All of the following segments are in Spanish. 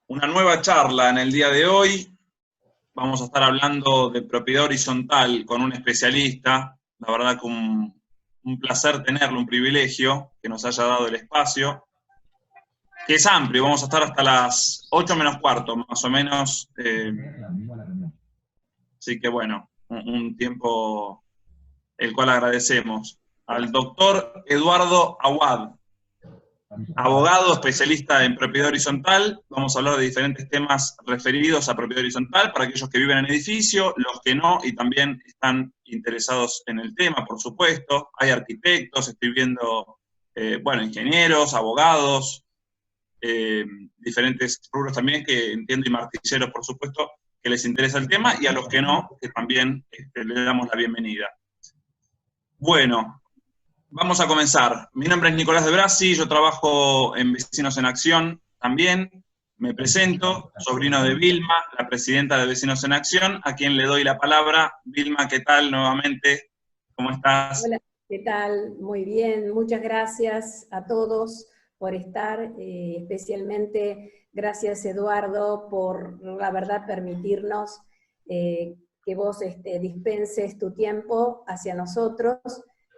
una nueva charla en el día de hoy. Vamos a estar hablando de propiedad horizontal con un especialista. La verdad que un placer tenerlo, un privilegio que nos haya dado el espacio, que es amplio. Vamos a estar hasta las 8 menos cuarto, más o menos. Así que bueno, un tiempo el cual agradecemos. Al doctor Eduardo Aguad, abogado especialista en propiedad horizontal. Vamos a hablar de diferentes temas referidos a propiedad horizontal para aquellos que viven en edificio, los que no, y también están interesados en el tema, por supuesto. Hay arquitectos, estoy viendo, ingenieros, abogados, diferentes rubros también que entiendo, y martilleros, por supuesto, que les interesa el tema, y a los que no, que también le damos la bienvenida. Bueno, vamos a comenzar. Mi nombre es Nicolás de Brasi, yo trabajo en Vecinos en Acción también. Me presento, sobrino de Vilma, la presidenta de Vecinos en Acción, a quien le doy la palabra. Vilma, ¿qué tal nuevamente? ¿Cómo estás? Hola, ¿qué tal? Muy bien, muchas gracias a todos por estar, especialmente gracias Eduardo por, la verdad, permitirnos que vos dispenses tu tiempo hacia nosotros.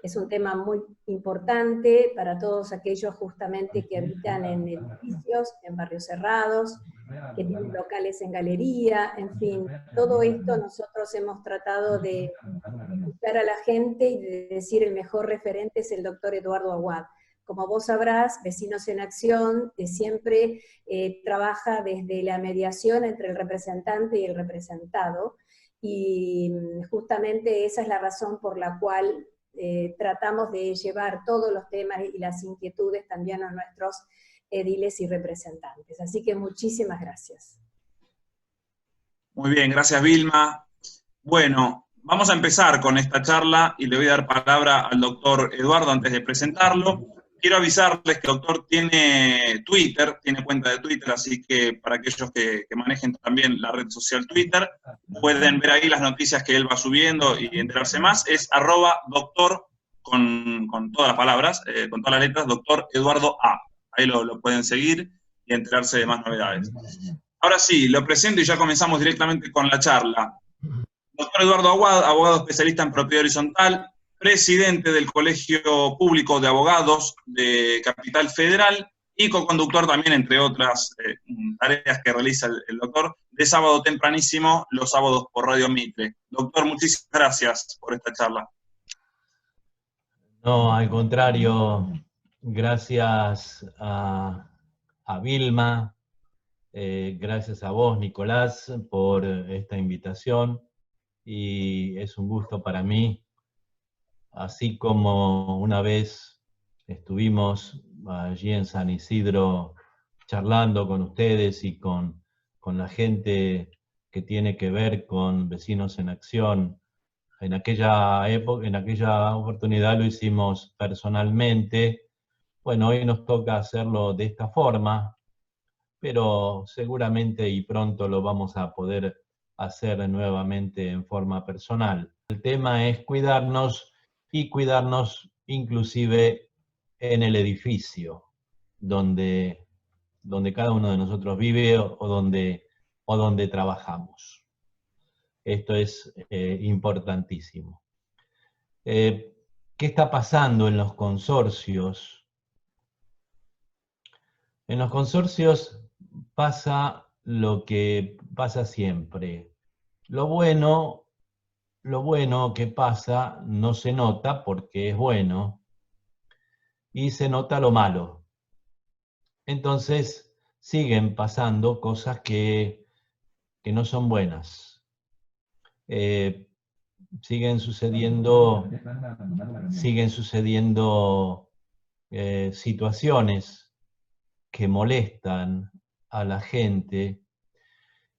Es un tema muy importante para todos aquellos justamente que habitan en edificios, en barrios cerrados, que tienen locales en galería, en fin, todo esto nosotros hemos tratado de escuchar a la gente y de decir el mejor referente es el doctor Eduardo Aguad. Como vos sabrás, Vecinos en Acción siempre trabaja desde la mediación entre el representante y el representado, y justamente esa es la razón por la cual tratamos de llevar todos los temas y las inquietudes también a nuestros ediles y representantes. Así que muchísimas gracias. Muy bien, gracias Vilma. Bueno, vamos a empezar con esta charla y le voy a dar palabra al doctor Eduardo antes de presentarlo. Quiero avisarles que el doctor tiene Twitter, tiene cuenta de Twitter, así que para aquellos que manejen también la red social Twitter, pueden ver ahí las noticias que él va subiendo y enterarse más. Es @doctor, con todas las palabras, con todas las letras, doctor Eduardo A. Ahí lo pueden seguir y enterarse de más novedades. Ahora sí, lo presento y ya comenzamos directamente con la charla. Doctor Eduardo Aguad, abogado especialista en propiedad horizontal, presidente del Colegio Público de Abogados de Capital Federal y co-conductor también, entre otras tareas que realiza el doctor, de Sábado Tempranísimo, los sábados por Radio Mitre. Doctor, muchísimas gracias por esta charla. No, al contrario, gracias a Vilma, gracias a vos, Nicolás, por esta invitación, y es un gusto para mí, así como una vez estuvimos allí en San Isidro charlando con ustedes y con la gente que tiene que ver con Vecinos en Acción. En aquella época, en aquella oportunidad lo hicimos personalmente. Bueno, hoy nos toca hacerlo de esta forma, pero seguramente y pronto lo vamos a poder hacer nuevamente en forma personal. El tema es cuidarnos, y cuidarnos inclusive en el edificio donde cada uno de nosotros vive o donde trabajamos. Esto es importantísimo. ¿Qué está pasando en los consorcios? En los consorcios pasa lo que pasa siempre. Lo bueno que pasa no se nota porque es bueno, y se nota lo malo. Entonces siguen pasando cosas que no son buenas. Siguen sucediendo situaciones que molestan a la gente.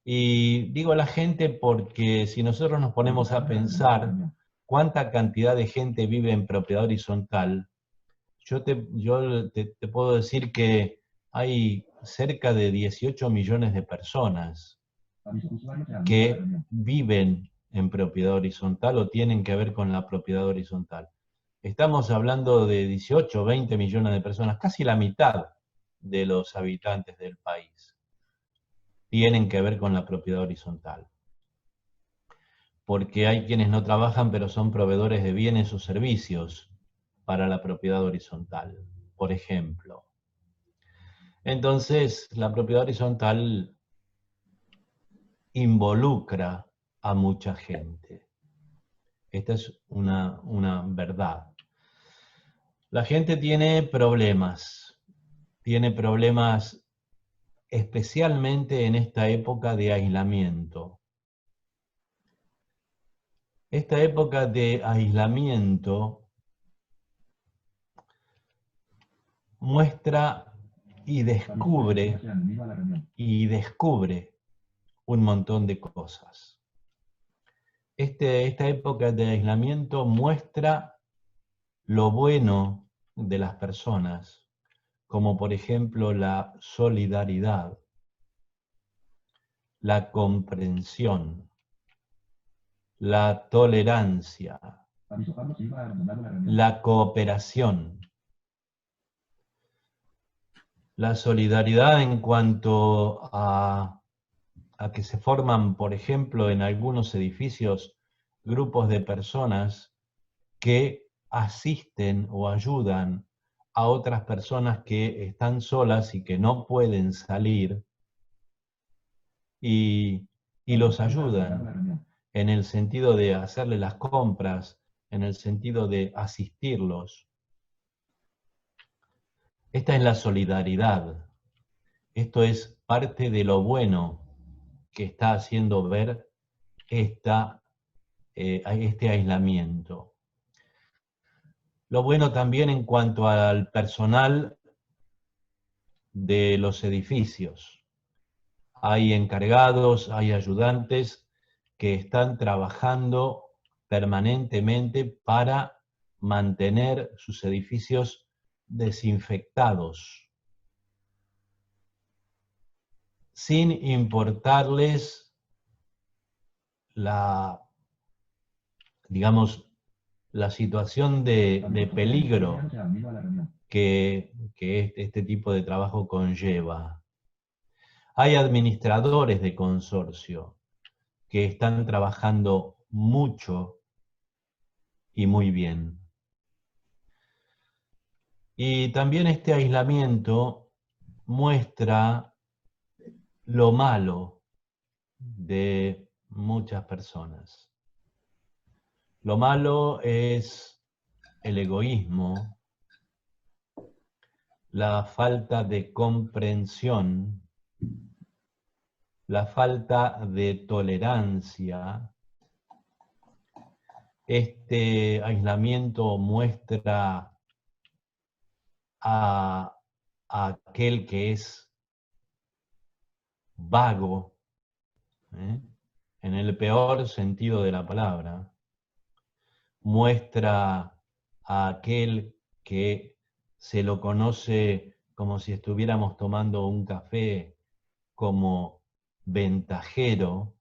Y digo a la gente porque si nosotros nos ponemos a pensar cuánta cantidad de gente vive en propiedad horizontal, yo te puedo decir que hay cerca de 18 millones de personas que viven en propiedad horizontal o tienen que ver con la propiedad horizontal. Estamos hablando de 18 o 20 millones de personas, casi la mitad de los habitantes del país. tienen que ver con la propiedad horizontal. Porque hay quienes no trabajan, pero son proveedores de bienes o servicios para la propiedad horizontal, por ejemplo. Entonces, la propiedad horizontal involucra a mucha gente. Esta es una verdad. La gente tiene problemas especialmente en esta época de aislamiento. Esta época de aislamiento muestra y descubre un montón de cosas. Esta época de aislamiento muestra lo bueno de las personas, como por ejemplo la solidaridad, la comprensión, la tolerancia, la cooperación. La solidaridad en cuanto a que se forman, por ejemplo, en algunos edificios, grupos de personas que asisten o ayudan a otras personas que están solas y que no pueden salir, y los ayudan en el sentido de hacerle las compras, en el sentido de asistirlos. Esta es la solidaridad. Esto es parte de lo bueno que está haciendo ver este aislamiento. Lo bueno también en cuanto al personal de los edificios. Hay encargados, hay ayudantes que están trabajando permanentemente para mantener sus edificios desinfectados, sin importarles la situación de peligro que este tipo de trabajo conlleva. Hay administradores de consorcio que están trabajando mucho y muy bien. Y también este aislamiento muestra lo malo de muchas personas. Lo malo es el egoísmo, la falta de comprensión, la falta de tolerancia. Este aislamiento muestra a aquel que es vago, en el peor sentido de la palabra. Muestra a aquel que se lo conoce como si estuviéramos tomando un café, como ventajero,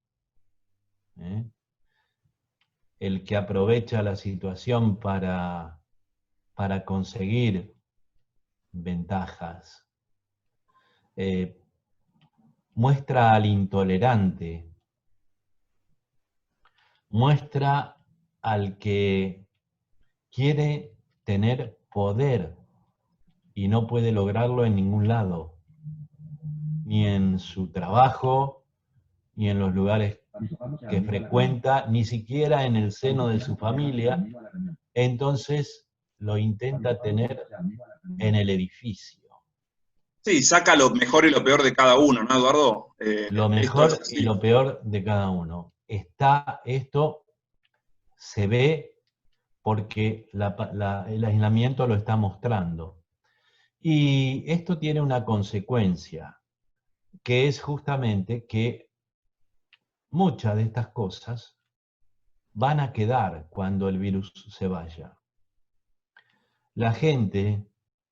el que aprovecha la situación para conseguir ventajas. Muestra al intolerante, muestra al que quiere tener poder y no puede lograrlo en ningún lado, ni en su trabajo, ni en los lugares que frecuenta, ni siquiera en el seno de su familia. Entonces lo intenta tener en el edificio. Sí, saca lo mejor y lo peor de cada uno, ¿no, Eduardo? Lo mejor y lo peor de cada uno. Esto se ve porque el aislamiento lo está mostrando. Y esto tiene una consecuencia, que es justamente que muchas de estas cosas van a quedar cuando el virus se vaya. La gente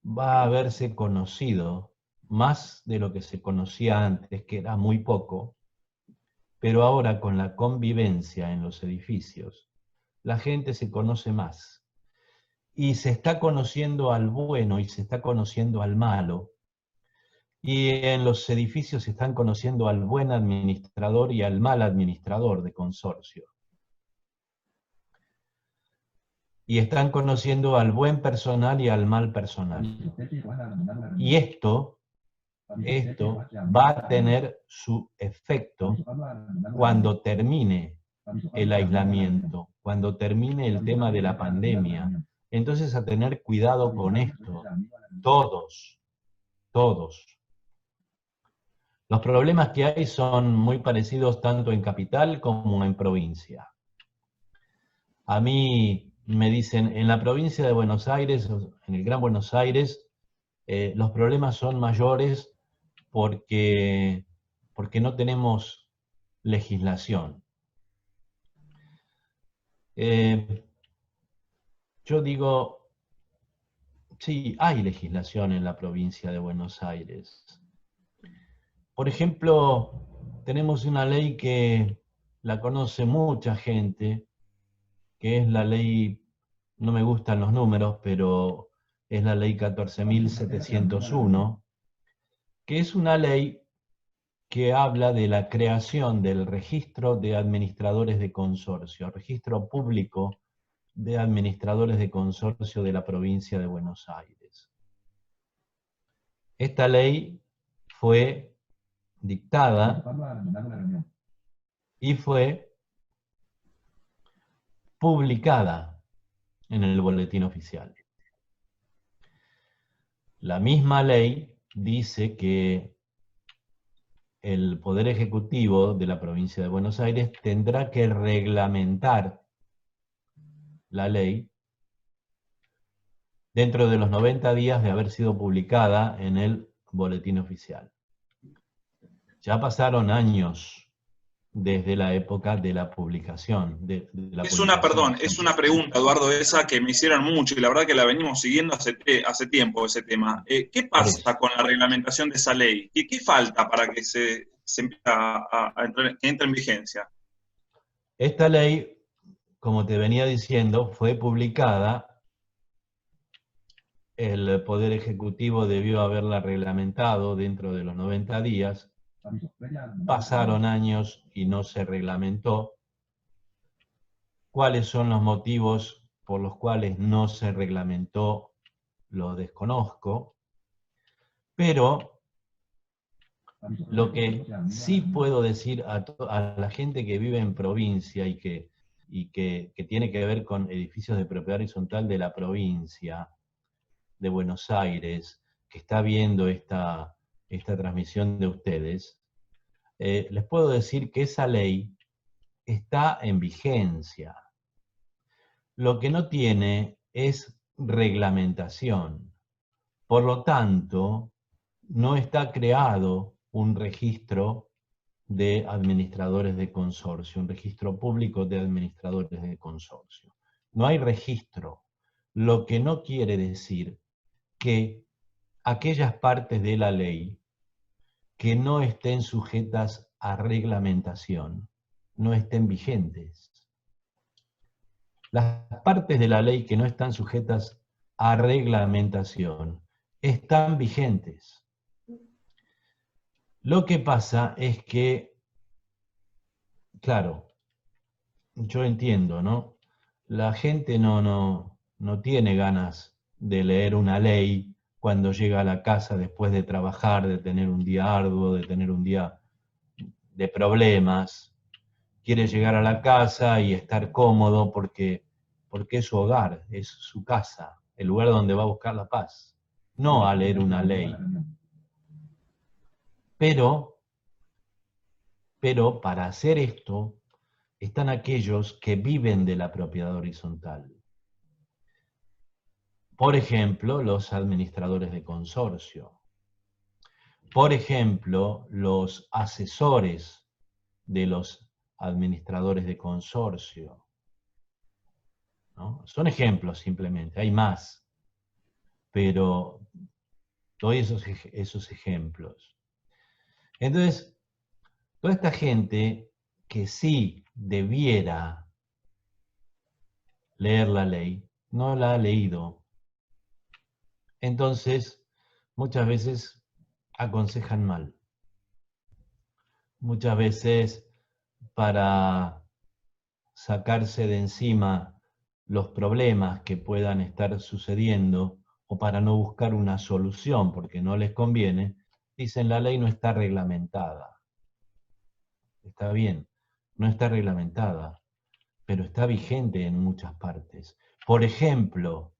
va a haberse conocido más de lo que se conocía antes, que era muy poco, pero ahora con la convivencia en los edificios, la gente se conoce más. Y se está conociendo al bueno y se está conociendo al malo. y en los edificios se están conociendo al buen administrador y al mal administrador de consorcio. Y están conociendo al buen personal y al mal personal. Y esto va a tener su efecto cuando termine el aislamiento, cuando termine el tema de la pandemia. Entonces, a tener cuidado con esto, todos. Los problemas que hay son muy parecidos tanto en capital como en provincia. A mí me dicen, en la provincia de Buenos Aires, en el Gran Buenos Aires, los problemas son mayores porque no tenemos legislación. Yo digo, sí, hay legislación en la provincia de Buenos Aires. Por ejemplo, tenemos una ley que la conoce mucha gente, que es la ley, no me gustan los números, pero es la ley 14.701, que es una ley que habla de la creación del registro de administradores de consorcio, registro público de administradores de consorcio de la provincia de Buenos Aires. Esta ley fue dictada y fue publicada en el boletín oficial. La misma ley dice que el Poder Ejecutivo de la provincia de Buenos Aires tendrá que reglamentar la ley dentro de los 90 días de haber sido publicada en el boletín oficial. Ya pasaron años desde la época de la publicación. Es una pregunta, Eduardo, esa que me hicieron mucho y la verdad que la venimos siguiendo hace tiempo ese tema. ¿Qué pasa con la reglamentación de esa ley? ¿Qué falta para que se empiece que entre en vigencia? Esta ley, como te venía diciendo, fue publicada. El Poder Ejecutivo debió haberla reglamentado dentro de los 90 días. Pasaron años y no se reglamentó. ¿Cuáles son los motivos por los cuales no se reglamentó? Lo desconozco. Pero lo que sí puedo decir a la gente que vive en provincia y que tiene que ver con edificios de propiedad horizontal de la provincia de Buenos Aires, que está viendo esta transmisión de ustedes, les puedo decir que esa ley está en vigencia. Lo que no tiene es reglamentación. Por lo tanto, no está creado un registro de administradores de consorcio, un registro público de administradores de consorcio. No hay registro, lo que no quiere decir que aquellas partes de la ley que no estén sujetas a reglamentación no estén vigentes. Las partes de la ley que no están sujetas a reglamentación están vigentes. Lo que pasa es que, claro, yo entiendo, ¿no? La gente no tiene ganas de leer una ley cuando llega a la casa después de trabajar, de tener un día arduo, de tener un día de problemas. Quiere llegar a la casa y estar cómodo porque es su hogar, es su casa, el lugar donde va a buscar la paz, no a leer una ley. Pero para hacer esto están aquellos que viven de la propiedad horizontal. Por ejemplo, los administradores de consorcio. Por ejemplo, los asesores de los administradores de consorcio, ¿no? Son ejemplos simplemente, hay más, pero doy esos ejemplos. Entonces, toda esta gente que sí debiera leer la ley, no la ha leído. Entonces, muchas veces aconsejan mal. Muchas veces, para sacarse de encima los problemas que puedan estar sucediendo, o para no buscar una solución porque no les conviene, dicen la ley no está reglamentada. Está bien, no está reglamentada, pero está vigente en muchas partes. Por ejemplo,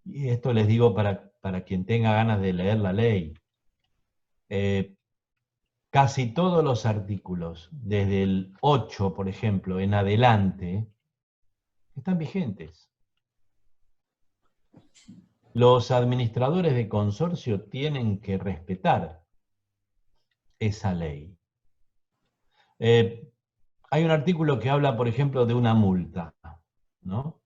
y esto les digo para quien tenga ganas de leer la ley, casi todos los artículos, desde el 8, por ejemplo, en adelante, están vigentes. Los administradores de consorcio tienen que respetar esa ley. Hay un artículo que habla, por ejemplo, de una multa, ¿no?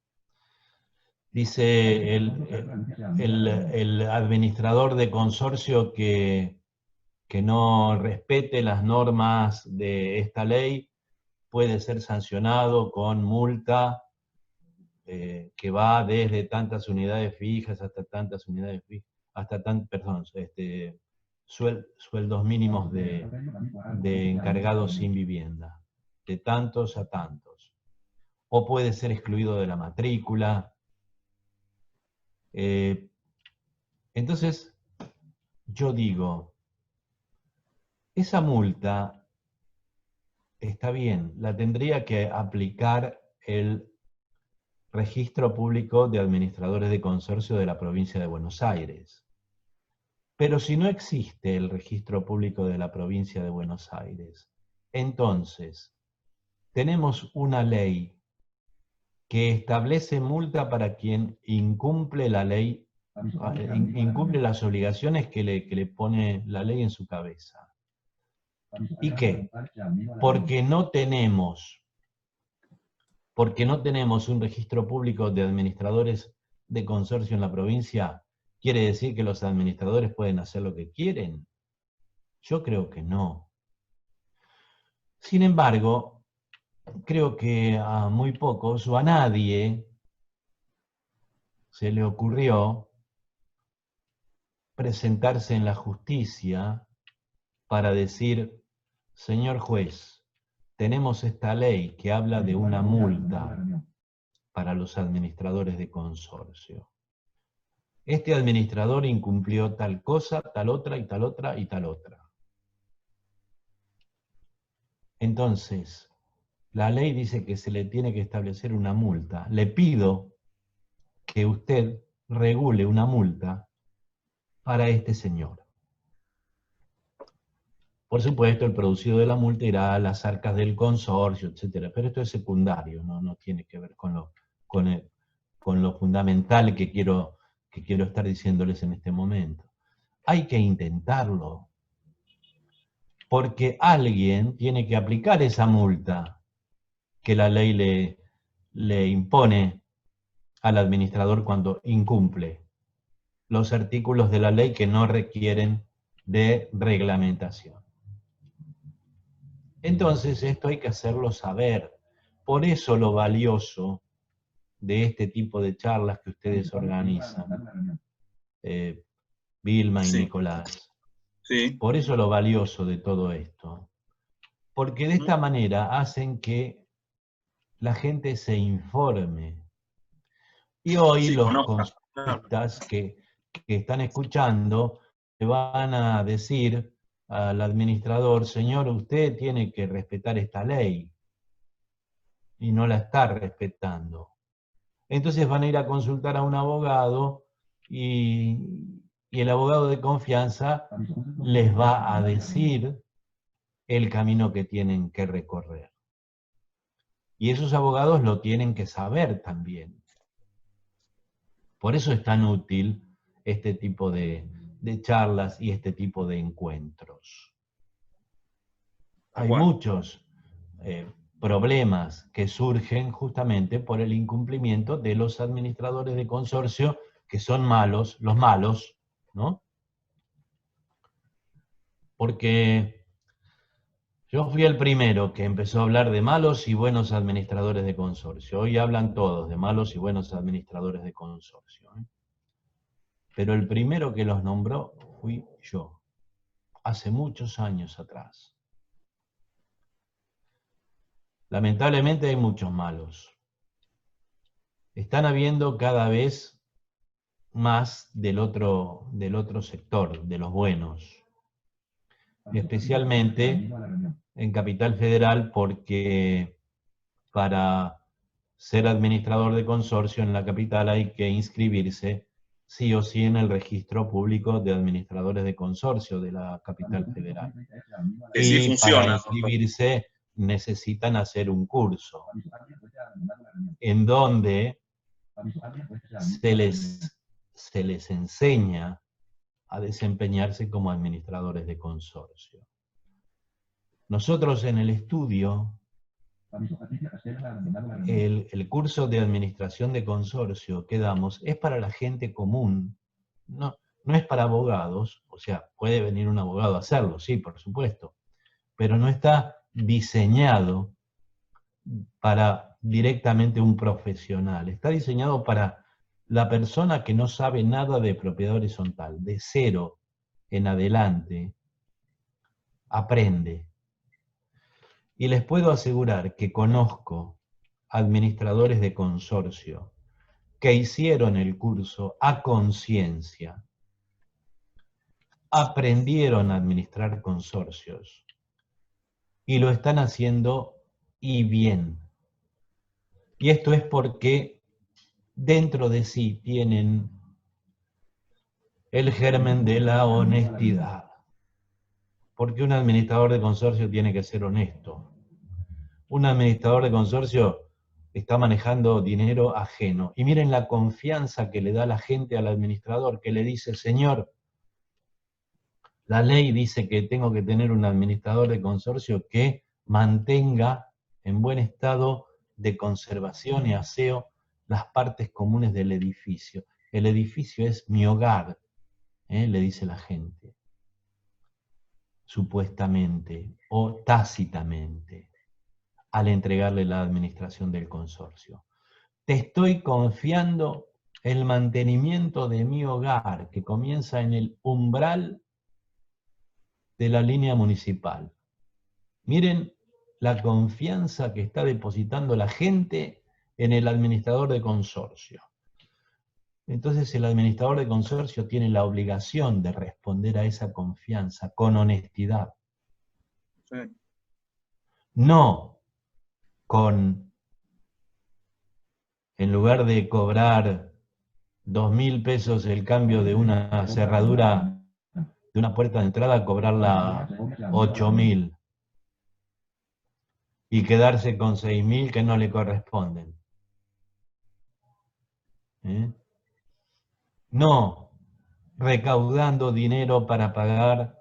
Dice el administrador de consorcio que no respete las normas de esta ley puede ser sancionado con multa que va desde tantas unidades fijas hasta tantas unidades fijas, hasta sueldos mínimos de encargados sin vivienda, de tantos a tantos. O puede ser excluido de la matrícula. Entonces, yo digo, esa multa está bien, la tendría que aplicar el Registro Público de Administradores de Consorcio de la Provincia de Buenos Aires. Pero si no existe el Registro Público de la Provincia de Buenos Aires, entonces tenemos una ley que establece multa para quien incumple la ley, incumple las obligaciones que le pone la ley en su cabeza. ¿Y qué? Porque no tenemos un registro público de administradores de consorcio en la provincia, ¿quiere decir que los administradores pueden hacer lo que quieren? Yo creo que no. Sin embargo, creo que a muy pocos o a nadie se le ocurrió presentarse en la justicia para decir, señor juez, tenemos esta ley que habla de una multa para los administradores de consorcio. Este administrador incumplió tal cosa, tal otra y tal otra y tal otra. Entonces, la ley dice que se le tiene que establecer una multa. Le pido que usted regule una multa para este señor. Por supuesto, el producido de la multa irá a las arcas del consorcio, etc. Pero esto es secundario, no tiene que ver con lo fundamental que quiero estar diciéndoles en este momento. Hay que intentarlo, porque alguien tiene que aplicar esa multa que la ley le impone al administrador cuando incumple los artículos de la ley que no requieren de reglamentación. Entonces esto hay que hacerlo saber. Por eso lo valioso de este tipo de charlas que ustedes organizan, Vilma y Nicolás. Sí. Por eso lo valioso de todo esto. Porque de esta manera hacen que la gente se informe. Y hoy los consultas que están escuchando le van a decir al administrador, señor, usted tiene que respetar esta ley. Y no la está respetando. Entonces van a ir a consultar a un abogado y el abogado de confianza les va a decir el camino que tienen que recorrer. Y esos abogados lo tienen que saber también. Por eso es tan útil este tipo de charlas y este tipo de encuentros. Hay muchos problemas que surgen justamente por el incumplimiento de los administradores de consorcio, que son malos, los malos, ¿no? Porque yo fui el primero que empezó a hablar de malos y buenos administradores de consorcio. Hoy hablan todos de malos y buenos administradores de consorcio, ¿eh? Pero el primero que los nombró fui yo. hace muchos años atrás. Lamentablemente hay muchos malos. Están habiendo cada vez más del otro sector, de los buenos. Especialmente en Capital Federal, porque para ser administrador de consorcio en la capital hay que inscribirse sí o sí en el registro público de administradores de consorcio de la Capital Federal. Que sí Y funciona, para doctor. inscribirse necesitan hacer un curso en donde se les enseña a desempeñarse como administradores de consorcio. Nosotros en el estudio, el curso de administración de consorcio que damos es para la gente común, no es para abogados, o sea, puede venir un abogado a hacerlo, sí, por supuesto, pero no está diseñado para directamente un profesional, está diseñado para la persona que no sabe nada de propiedad horizontal, de cero en adelante, aprende. Y les puedo asegurar que conozco administradores de consorcio que hicieron el curso a conciencia, aprendieron a administrar consorcios y lo están haciendo y bien. Y esto es porque dentro de sí tienen el germen de la honestidad. Porque un administrador de consorcio tiene que ser honesto. Un administrador de consorcio está manejando dinero ajeno. Y miren la confianza que le da la gente al administrador, que le dice, señor, la ley dice que tengo que tener un administrador de consorcio que mantenga en buen estado de conservación y aseo las partes comunes del edificio. El edificio es mi hogar, le dice la gente, supuestamente o tácitamente, al entregarle la administración del consorcio. Te estoy confiando el mantenimiento de mi hogar, que comienza en el umbral de la línea municipal. Miren la confianza que está depositando la gente en el administrador de consorcio. Entonces el administrador de consorcio tiene la obligación de responder a esa confianza con honestidad. Sí. No con, en lugar de cobrar 2.000 pesos el cambio de una cerradura de una puerta de entrada, cobrarla 8.000 y quedarse con 6.000 que no le corresponden. No recaudando dinero para pagar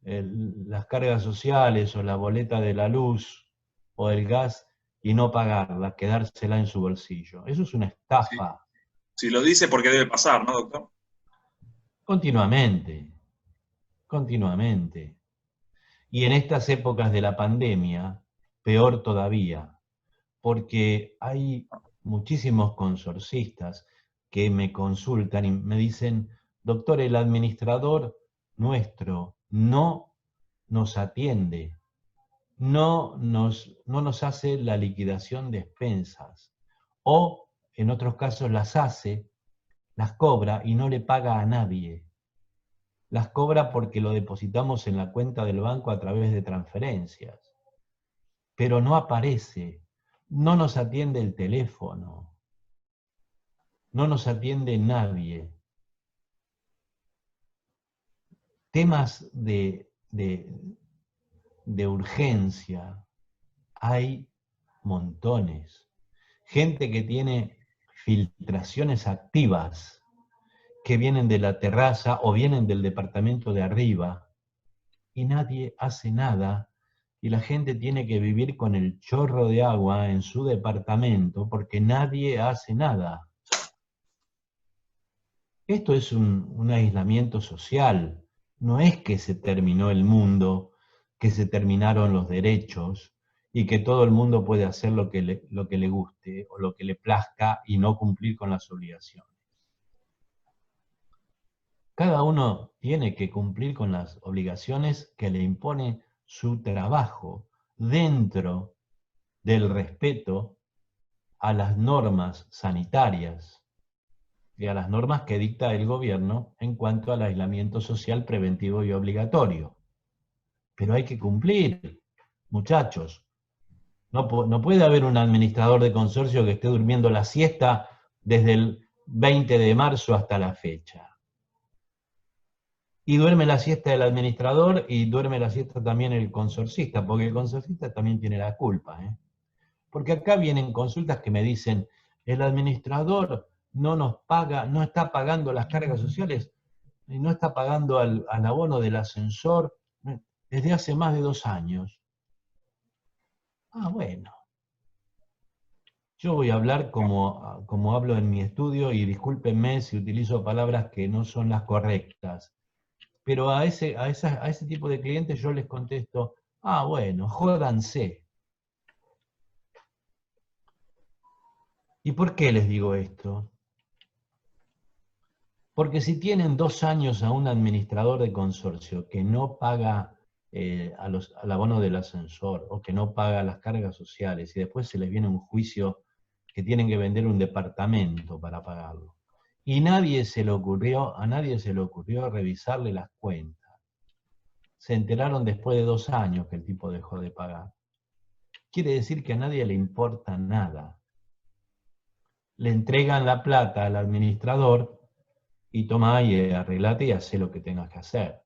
las cargas sociales o la boleta de la luz o el gas y no pagarla, quedársela en su bolsillo. Eso es una estafa. Sí. Si lo dice porque debe pasar, ¿no, doctor? Continuamente. Y en estas épocas de la pandemia, peor todavía, porque hay muchísimos consorcistas que me consultan y me dicen, doctor, el administrador nuestro no nos atiende, no nos hace la liquidación de expensas, o en otros casos las hace, las cobra y no le paga a nadie. Las cobra porque lo depositamos en la cuenta del banco a través de transferencias. Pero no aparece, no nos atiende el teléfono, no nos atiende nadie. Temas de urgencia hay montones. Gente que tiene filtraciones activas, que vienen de la terraza o vienen del departamento de arriba, y nadie hace nada, y la gente tiene que vivir con el chorro de agua en su departamento porque nadie hace nada. Esto es un aislamiento social, no es que se terminó el mundo, que se terminaron los derechos y que todo el mundo puede hacer lo que le guste o lo que le plazca y no cumplir con las obligaciones. Cada uno tiene que cumplir con las obligaciones que le impone su trabajo dentro del respeto a las normas sanitarias y a las normas que dicta el gobierno en cuanto al aislamiento social preventivo y obligatorio. Pero hay que cumplir, muchachos. No puede haber un administrador de consorcio que esté durmiendo la siesta desde el 20 de marzo hasta la fecha. Y duerme la siesta el administrador y duerme la siesta también el consorcista, porque el consorcista también tiene la culpa. Porque acá vienen consultas que me dicen, el administrador no nos paga, no está pagando las cargas sociales, y no está pagando al abono del ascensor desde hace más de 2 años. Ah, bueno. Yo voy a hablar como hablo en mi estudio, y discúlpenme si utilizo palabras que no son las correctas. Pero a ese tipo de clientes yo les contesto, ah, bueno, jódanse. ¿Y por qué les digo esto? Porque si tienen 2 años a un administrador de consorcio que no paga al abono del ascensor, o que no paga las cargas sociales, y después se les viene un juicio que tienen que vender un departamento para pagarlo, y a nadie se le ocurrió revisarle las cuentas, se enteraron después de 2 años que el tipo dejó de pagar, quiere decir que a nadie le importa nada. Le entregan la plata al administrador y toma y arreglate y hace lo que tengas que hacer.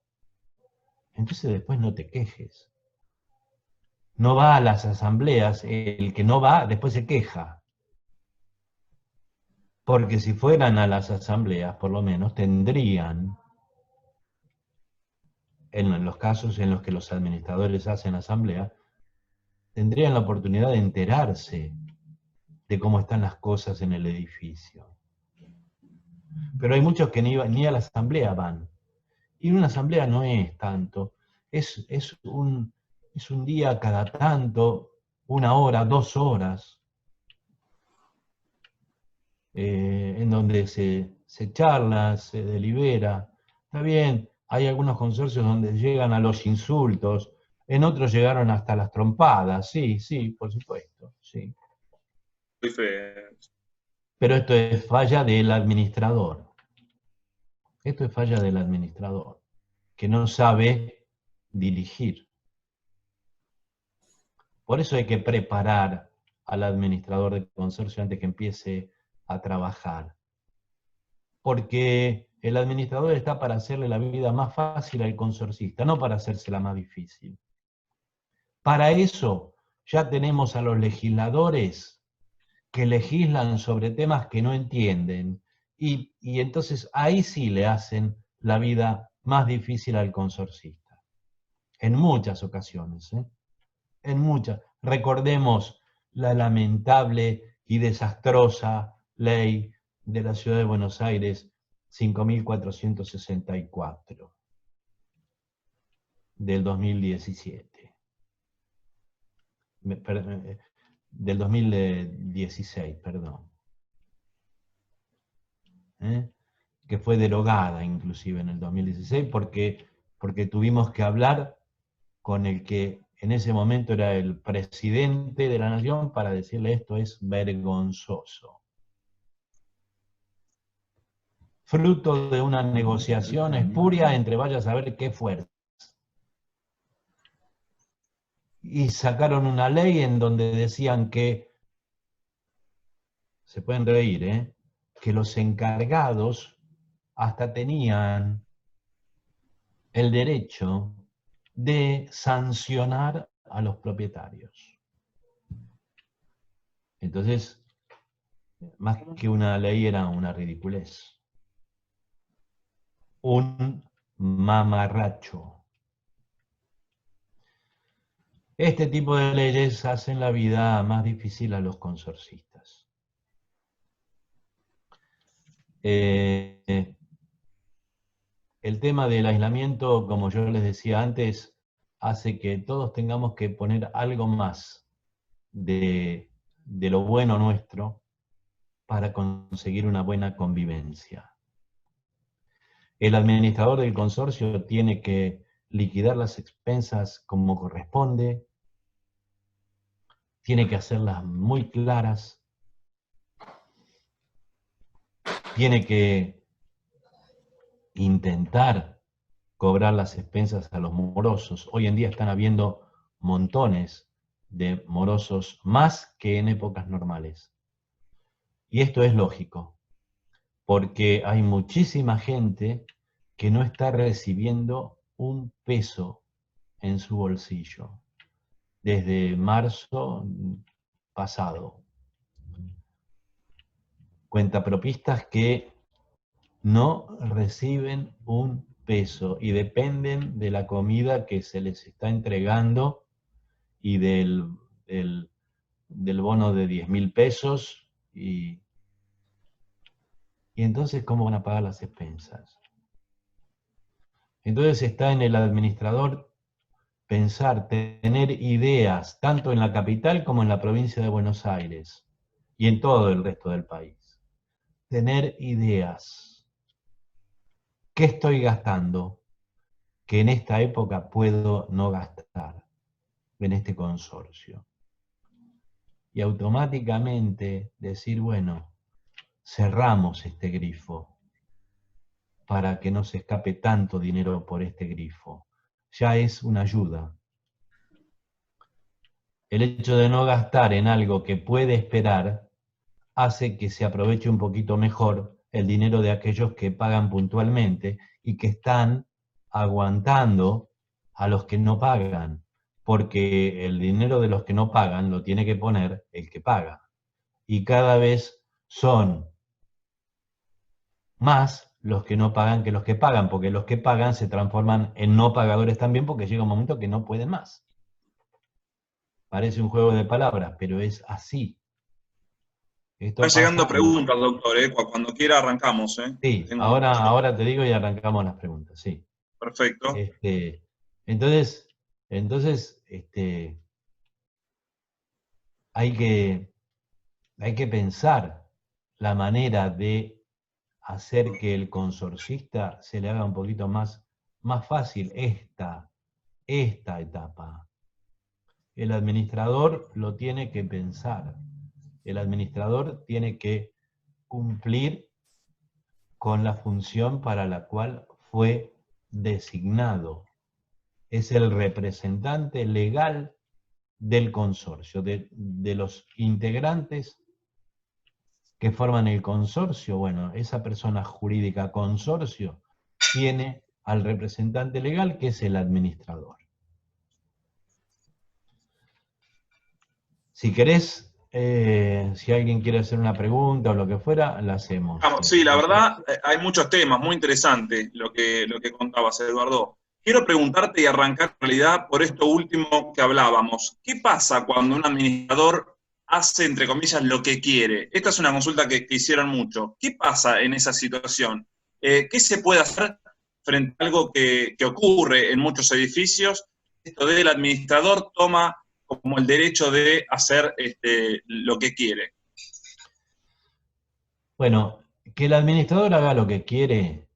Entonces después no te quejes. No va a las asambleas, el que no va después se queja. Porque si fueran a las asambleas, por lo menos tendrían, en los casos en los que los administradores hacen asamblea, tendrían la oportunidad de enterarse de cómo están las cosas en el edificio. Pero hay muchos que ni a la asamblea van. Y una asamblea no es tanto, es un día cada tanto, 1 hora, 2 horas, en donde se charla, se delibera. Está bien, hay algunos consorcios donde llegan a los insultos, en otros llegaron hasta las trompadas, sí, por supuesto, sí. Pero esto es falla del administrador. Esto es falla del administrador, que no sabe dirigir. Por eso hay que preparar al administrador de consorcio antes que empiece a trabajar. Porque el administrador está para hacerle la vida más fácil al consorcista, no para hacérsela más difícil. Para eso ya tenemos a los legisladores que legislan sobre temas que no entienden, y entonces ahí sí le hacen la vida más difícil al consorcista. En muchas ocasiones, en muchas. Recordemos la lamentable y desastrosa ley de la Ciudad de Buenos Aires 5.464 del 2017. Del 2016, perdón. Que fue derogada inclusive en el 2016 porque tuvimos que hablar con el que en ese momento era el presidente de la nación para decirle esto es vergonzoso. Fruto de una negociación espuria entre vaya a saber qué fuerzas. Y sacaron una ley en donde decían que, se pueden reír, que los encargados hasta tenían el derecho de sancionar a los propietarios. Entonces, más que una ley era una ridiculez. Un mamarracho. Este tipo de leyes hacen la vida más difícil a los consorcistas. El tema del aislamiento, como yo les decía antes, hace que todos tengamos que poner algo más de lo bueno nuestro para conseguir una buena convivencia. El administrador del consorcio tiene que liquidar las expensas como corresponde, tiene que hacerlas muy claras, tiene que intentar cobrar las expensas a los morosos. Hoy en día están habiendo montones de morosos, más que en épocas normales. Y esto es lógico, porque hay muchísima gente que no está recibiendo un peso en su bolsillo desde marzo pasado. Cuentapropistas que no reciben un peso y dependen de la comida que se les está entregando y del bono de 10.000 pesos y entonces ¿cómo van a pagar las expensas? Entonces está en el administrador pensar, tener ideas, tanto en la capital como en la provincia de Buenos Aires y en todo el resto del país. Tener ideas. ¿Qué estoy gastando que en esta época puedo no gastar en este consorcio? Y automáticamente decir, bueno, cerramos este grifo para que no se escape tanto dinero por este grifo. Ya es una ayuda. El hecho de no gastar en algo que puede esperar hace que se aproveche un poquito mejor el dinero de aquellos que pagan puntualmente y que están aguantando a los que no pagan, porque el dinero de los que no pagan lo tiene que poner el que paga. Y cada vez son más los que no pagan que los que pagan, porque los que pagan se transforman en no pagadores también, porque llega un momento que no pueden más. Parece un juego de palabras, pero es así. Esto Están llegando pasa. preguntas, doctor, cuando quiera arrancamos. Sí, Tengo mucho. ahora te digo y arrancamos las preguntas, sí. Perfecto. Entonces, hay que pensar la manera de hacer que el consorcista se le haga un poquito más fácil esta etapa. El administrador lo tiene que pensar. El administrador tiene que cumplir con la función para la cual fue designado. Es el representante legal del consorcio, de los integrantes que forman el consorcio. Bueno, esa persona jurídica consorcio tiene al representante legal, que es el administrador. Si querés, si alguien quiere hacer una pregunta o lo que fuera, la hacemos. Sí, la verdad, hay muchos temas, muy interesante lo que contabas, Eduardo. Quiero preguntarte y arrancar en realidad por esto último que hablábamos. ¿Qué pasa cuando un administrador hace, entre comillas, lo que quiere? Esta es una consulta que hicieron mucho. ¿Qué pasa en esa situación? ¿Qué se puede hacer frente a algo que ocurre en muchos edificios? Esto del administrador toma como el derecho de hacer lo que quiere. Bueno, que el administrador haga lo que quiere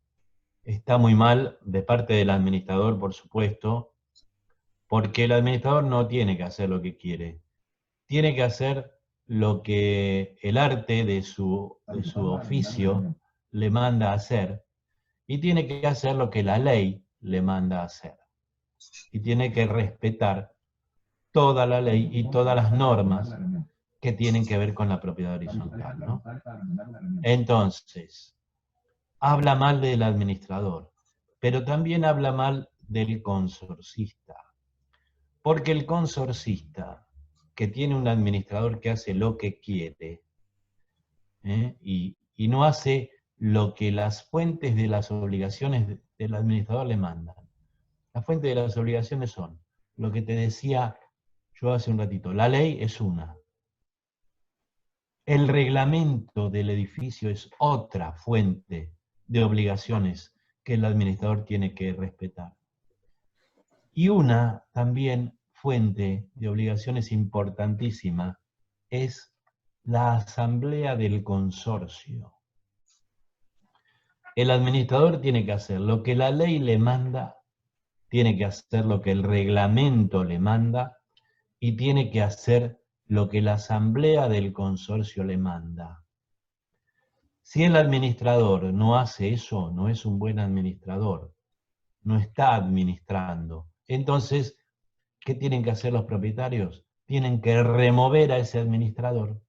está muy mal de parte del administrador, por supuesto, porque el administrador no tiene que hacer lo que quiere. Tiene que hacer lo que el arte de su oficio le manda a hacer, y tiene que hacer lo que la ley le manda a hacer. Y tiene que respetar toda la ley y todas las normas que tienen que ver con la propiedad horizontal, ¿no? Entonces, habla mal del administrador, pero también habla mal del consorcista. Porque el consorcista, que tiene un administrador que hace lo que quiere, y no hace lo que las fuentes de las obligaciones del administrador le mandan. Las fuentes de las obligaciones son, lo que te decía yo hace un ratito, la ley es una. El reglamento del edificio es otra fuente de obligaciones que el administrador tiene que respetar. Y una también fuente de obligaciones importantísima es la asamblea del consorcio. El administrador tiene que hacer lo que la ley le manda, tiene que hacer lo que el reglamento le manda y tiene que hacer lo que la asamblea del consorcio le manda. Si el administrador no hace eso, no es un buen administrador, no está administrando. Entonces, ¿qué tienen que hacer los propietarios? Tienen que remover a ese administrador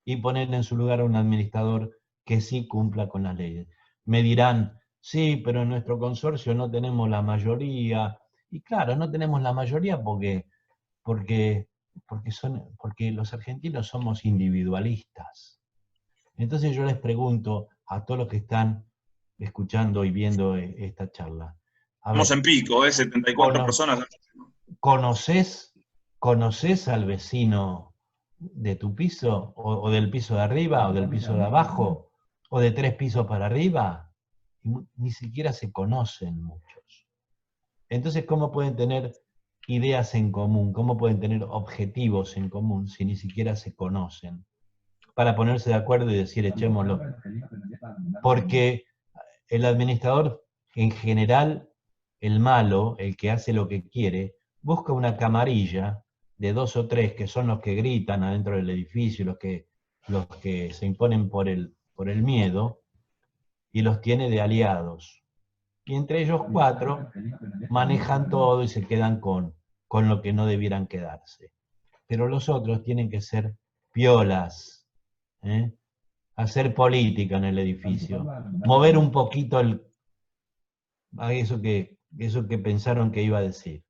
y poner en su lugar a un administrador que sí cumpla con las leyes. Me dirán, sí, pero en nuestro consorcio no tenemos la mayoría. Y claro, no tenemos la mayoría porque los argentinos somos individualistas. Entonces yo les pregunto a todos los que están escuchando y viendo esta charla. Estamos en pico, 74 personas. ¿Conoces al vecino de tu piso, o del piso de arriba, o del piso de abajo, o de 3 pisos para arriba? Ni siquiera se conocen muchos. Entonces, ¿cómo pueden tener ideas en común? ¿Cómo pueden tener objetivos en común si ni siquiera se conocen? Para ponerse de acuerdo y decir, echémoslo. Porque el administrador, en general, el malo, el que hace lo que quiere, busca una camarilla de 2 o 3 que son los que gritan adentro del edificio, los que se imponen por el miedo, y los tiene de aliados. Y entre ellos 4 manejan todo y se quedan con lo que no debieran quedarse. Pero los otros tienen que ser piolas, hacer política en el edificio, mover un poquito eso que pensaron que iba a decir.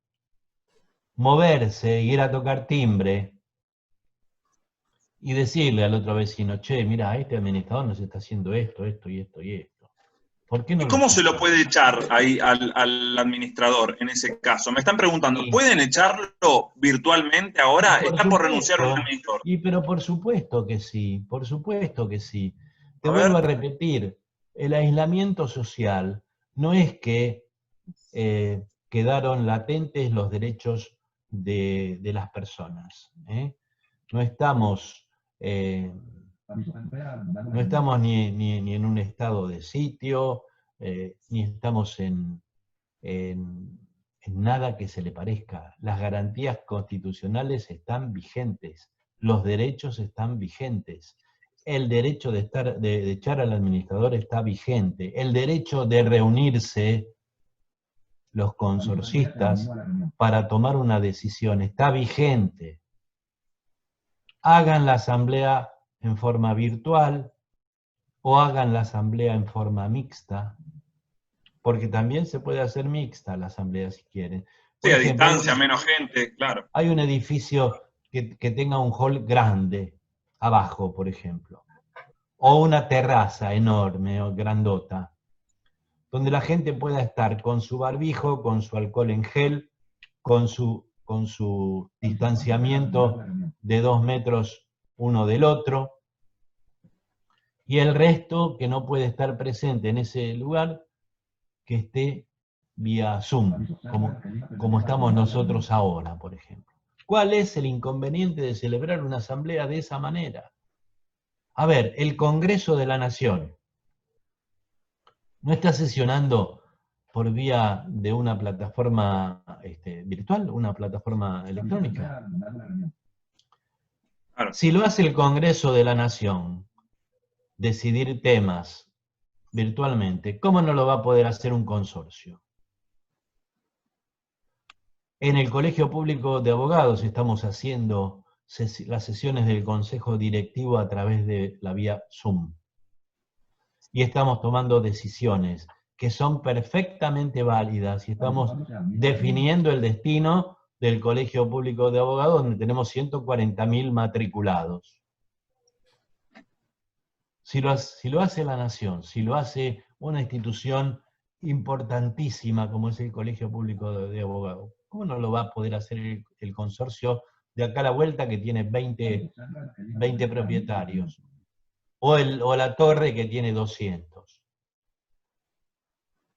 Moverse, ir a tocar timbre y decirle al otro vecino, che, mira, este administrador nos está haciendo esto, esto y esto y esto. ¿Por qué no? ¿Y cómo se lo puede echar ahí al administrador en ese caso? Me están preguntando, ¿pueden echarlo virtualmente ahora? ¿Está por renunciar un administrador? Pero por supuesto que sí, por supuesto que sí. Te vuelvo a repetir, el aislamiento social no es que quedaron latentes los derechos de las personas. No estamos ni en un estado de sitio, ni estamos en nada que se le parezca. Las garantías constitucionales están vigentes, los derechos están vigentes, el derecho de echar al administrador está vigente, el derecho de reunirse los consorcistas para tomar una decisión está vigente. Hagan la asamblea en forma virtual o hagan la asamblea en forma mixta, porque también se puede hacer mixta la asamblea si quieren. Sí, a distancia, menos gente, claro. Hay un edificio que tenga un hall grande abajo, por ejemplo, o una terraza enorme o grandota, donde la gente pueda estar con su barbijo, con su alcohol en gel, con su distanciamiento de 2 metros uno del otro, y el resto que no puede estar presente en ese lugar, que esté vía Zoom, como estamos nosotros ahora, por ejemplo. ¿Cuál es el inconveniente de celebrar una asamblea de esa manera? A ver, el Congreso de la Nación no está sesionando por vía de una plataforma virtual, una plataforma electrónica. Claro. Si lo hace el Congreso de la Nación, decidir temas virtualmente, ¿cómo no lo va a poder hacer un consorcio? En el Colegio Público de Abogados estamos haciendo las sesiones del Consejo Directivo a través de la vía Zoom. Y estamos tomando decisiones que son perfectamente válidas y estamos definiendo el destino del Colegio Público de Abogados, donde tenemos 140.000 matriculados. Si lo hace la Nación, si lo hace una institución importantísima como es el Colegio Público de Abogados, ¿cómo no lo va a poder hacer el consorcio de acá a la vuelta que tiene 20 propietarios? O la torre que tiene 200.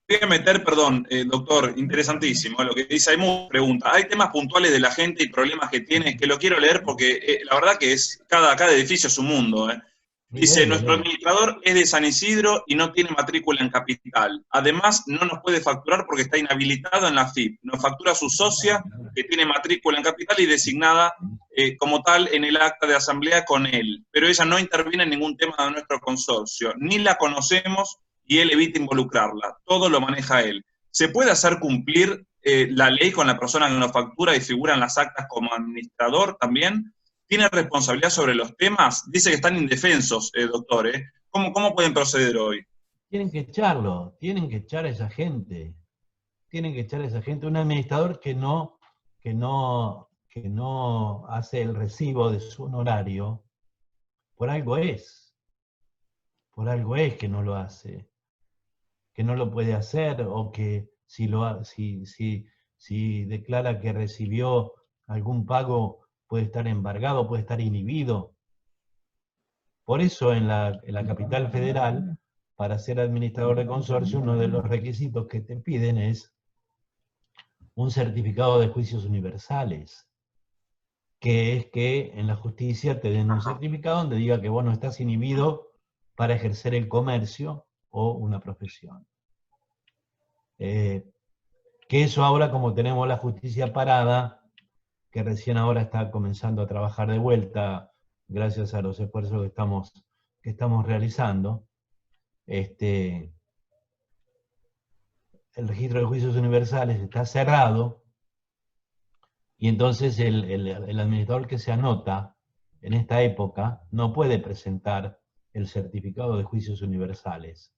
Voy a meter, perdón, doctor, interesantísimo lo que dice. Hay muchas preguntas. Hay temas puntuales de la gente y problemas que tiene, que lo quiero leer porque la verdad que cada edificio es un mundo. Dice, nuestro administrador es de San Isidro y no tiene matrícula en Capital. Además, no nos puede facturar porque está inhabilitado en la FIP. Nos factura su socia, que tiene matrícula en Capital y designada como tal en el acta de asamblea con él. Pero ella no interviene en ningún tema de nuestro consorcio. Ni la conocemos y él evita involucrarla. Todo lo maneja él. ¿Se puede hacer cumplir la ley con la persona que nos factura y figura en las actas como administrador también? ¿Tiene responsabilidad sobre los temas? Dice que están indefensos, doctor. ¿Cómo pueden proceder hoy? Tienen que echarlo, tienen que echar a esa gente. Tienen que echar a esa gente. Un administrador que no hace el recibo de su honorario, por algo es. Por algo es que no lo hace. Que no lo puede hacer, o que si declara que recibió algún pago, puede estar embargado, puede estar inhibido. Por eso en la Capital Federal, para ser administrador de consorcio, uno de los requisitos que te piden es un certificado de juicios universales, que es que en la justicia te den un certificado donde diga que vos no estás inhibido para ejercer el comercio o una profesión. Que eso ahora, como tenemos la justicia parada, que recién ahora está comenzando a trabajar de vuelta, gracias a los esfuerzos que estamos realizando, el registro de juicios universales está cerrado, y entonces el administrador que se anota en esta época no puede presentar el certificado de juicios universales.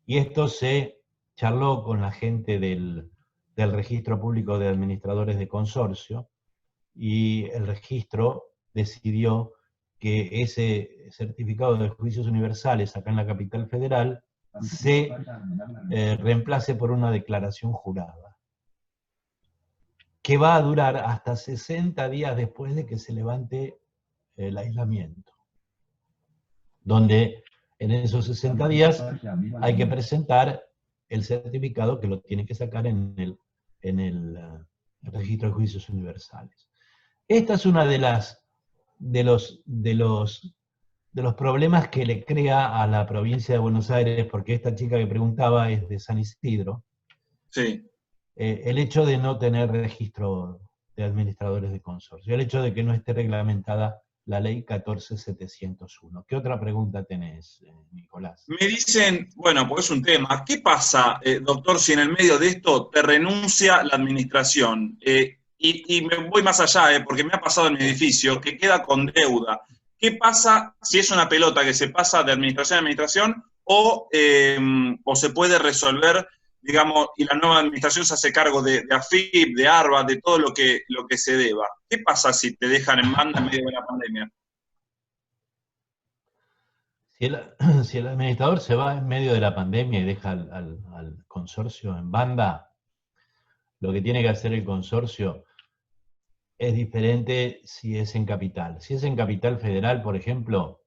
Y esto se charló con la gente del Registro Público de Administradores de Consorcio, y el registro decidió que ese certificado de juicios universales acá en la Capital Federal se reemplace por una declaración jurada, que va a durar hasta 60 días después de que se levante el aislamiento, donde en esos 60 días hay que presentar el certificado, que lo tiene que sacar en el registro de juicios universales. Esta es una de los problemas que le crea a la provincia de Buenos Aires, porque esta chica que preguntaba es de San Isidro. Sí. El hecho de no tener registro de administradores de consorcio, el hecho de que no esté reglamentada la ley 14701. ¿Qué otra pregunta tenés, Nicolás? Me dicen, bueno, pues es un tema, ¿qué pasa, doctor, si en el medio de esto te renuncia la administración? Y me voy más allá, porque me ha pasado en mi edificio, que queda con deuda. ¿Qué pasa si es una pelota que se pasa de administración a administración o se puede resolver, digamos, y la nueva administración se hace cargo de AFIP, de ARBA, de todo lo que se deba? ¿Qué pasa si te dejan en banda en medio de la pandemia? Si el administrador se va en medio de la pandemia y deja al consorcio en banda, lo que tiene que hacer el consorcio es diferente si es en Capital. Si es en Capital Federal, por ejemplo,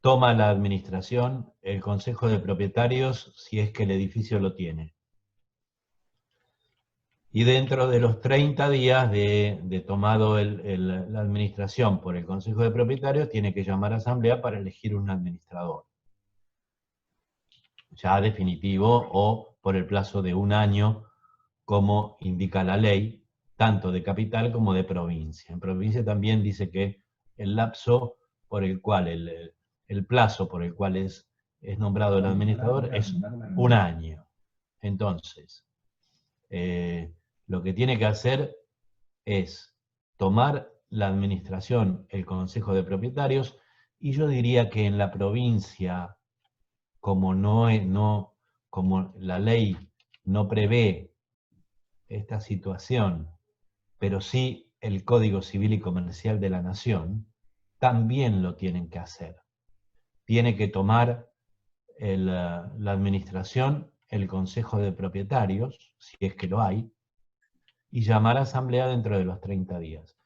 toma la administración el Consejo de Propietarios si es que el edificio lo tiene. Y dentro de los 30 días de tomado la administración por el Consejo de Propietarios, tiene que llamar a asamblea para elegir un administrador. Ya definitivo o por el plazo de 1 año, como indica la ley, tanto de capital como de provincia. En provincia también dice que el lapso por el cual, el plazo por el cual es nombrado el administrador es 1 año. Entonces, lo que tiene que hacer es tomar la administración el Consejo de Propietarios, y yo diría que en la provincia, como la ley no prevé esta situación, pero sí el Código Civil y Comercial de la Nación, también lo tienen que hacer. Tiene que tomar la administración el Consejo de Propietarios, si es que lo hay, y llamar a asamblea dentro de los 30 días.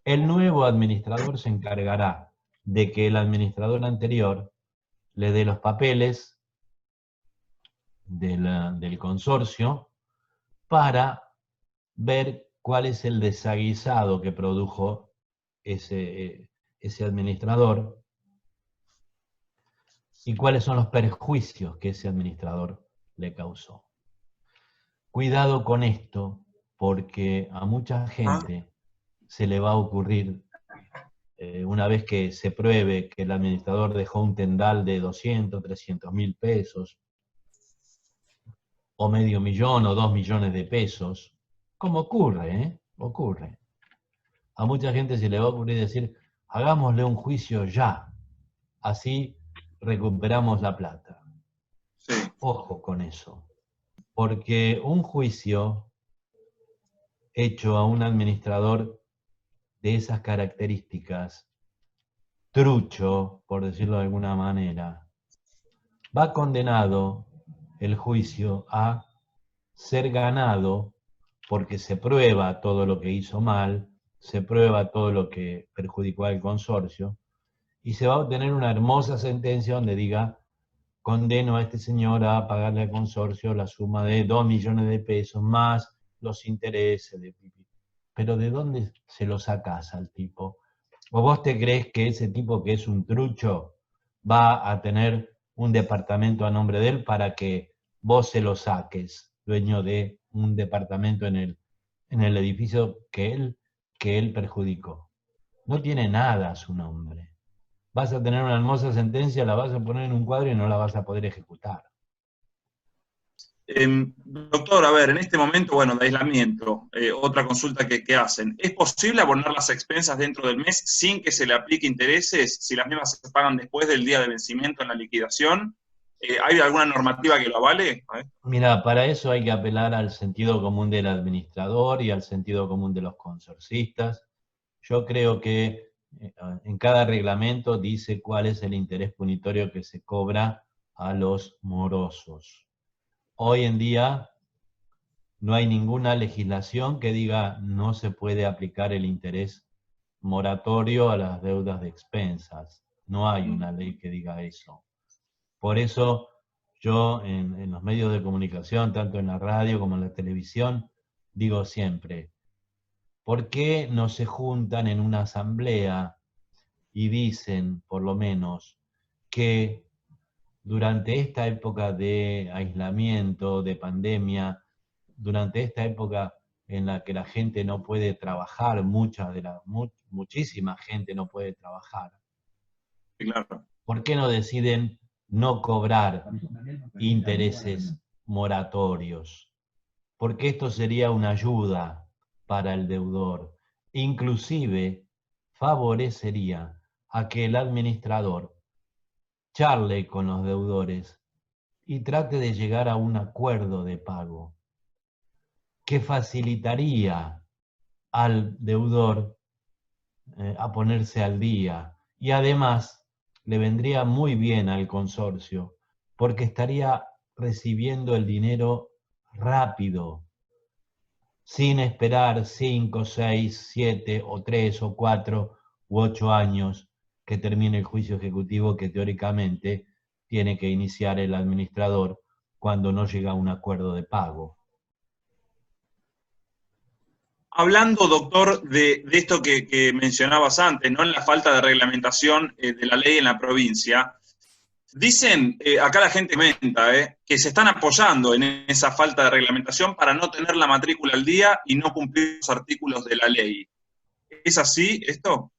El nuevo administrador se encargará de que el administrador anterior le dé los papeles del consorcio para ver cuál es el desaguisado que produjo ese administrador, y cuáles son los perjuicios que ese administrador le causó. Cuidado con esto, porque a mucha gente se le va a ocurrir, una vez que se pruebe que el administrador dejó un tendal de 200, 300 mil pesos, o medio millón o 2 millones de pesos, como ocurre, ocurre. A mucha gente se le va a ocurrir decir, hagámosle un juicio ya, así recuperamos la plata. Sí. Ojo con eso, porque un juicio hecho a un administrador de esas características, trucho, por decirlo de alguna manera, va condenado el juicio a ser ganado porque se prueba todo lo que hizo mal, se prueba todo lo que perjudicó al consorcio, y se va a obtener una hermosa sentencia donde diga, condeno a este señor a pagarle al consorcio la suma de 2 millones de pesos más los intereses de pipi. Pero ¿de dónde se lo sacás al tipo? ¿O vos te crees que ese tipo que es un trucho va a tener un departamento a nombre de él para que vos se lo saques, dueño de un departamento en el edificio que él perjudicó? No tiene nada a su nombre. Vas a tener una hermosa sentencia, la vas a poner en un cuadro y no la vas a poder ejecutar. Doctor, a ver, en este momento, bueno, de aislamiento, otra consulta que hacen. ¿Es posible abonar las expensas dentro del mes sin que se le aplique intereses si las mismas se pagan después del día de vencimiento en la liquidación? ¿Hay alguna normativa que lo avale? Mira, para eso hay que apelar al sentido común del administrador y al sentido común de los consorcistas. Yo creo que en cada reglamento dice cuál es el interés punitorio que se cobra a los morosos. Hoy en día no hay ninguna legislación que diga no se puede aplicar el interés moratorio a las deudas de expensas. No hay una ley que diga eso. Por eso yo en los medios de comunicación, tanto en la radio como en la televisión, digo siempre, ¿por qué no se juntan en una asamblea y dicen, por lo menos, que durante esta época de aislamiento, de pandemia, durante esta época en la que la gente no puede trabajar, muchísima gente no puede trabajar, Claro. ¿por qué no deciden no cobrar intereses moratorios? Porque esto sería una ayuda para el deudor. Inclusive favorecería a que el administrador charle con los deudores y trate de llegar a un acuerdo de pago que facilitaría al deudor a ponerse al día, y además le vendría muy bien al consorcio porque estaría recibiendo el dinero rápido, sin esperar 5, 6, 7 o 3 o 4 u 8 años que termine el juicio ejecutivo que teóricamente tiene que iniciar el administrador cuando no llega a un acuerdo de pago. Hablando, doctor, de esto que mencionabas antes, ¿no? En la falta de reglamentación de la ley en la provincia, dicen, acá la gente comenta, que se están apoyando en esa falta de reglamentación para no tener la matrícula al día y no cumplir los artículos de la ley. ¿Es así esto?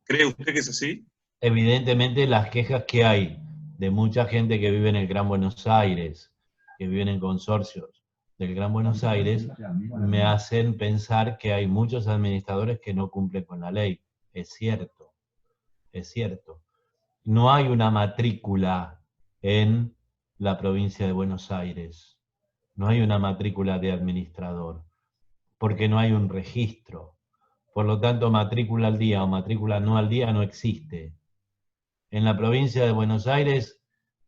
¿Cree usted que es así? Evidentemente las quejas que hay de mucha gente que vive en el Gran Buenos Aires, que viven en consorcios del Gran Buenos Aires, me hacen pensar que hay muchos administradores que no cumplen con la ley. Es cierto, es cierto. No hay una matrícula en la provincia de Buenos Aires. No hay una matrícula de administrador, porque no hay un registro. Por lo tanto, matrícula al día o matrícula no al día no existe. En la provincia de Buenos Aires,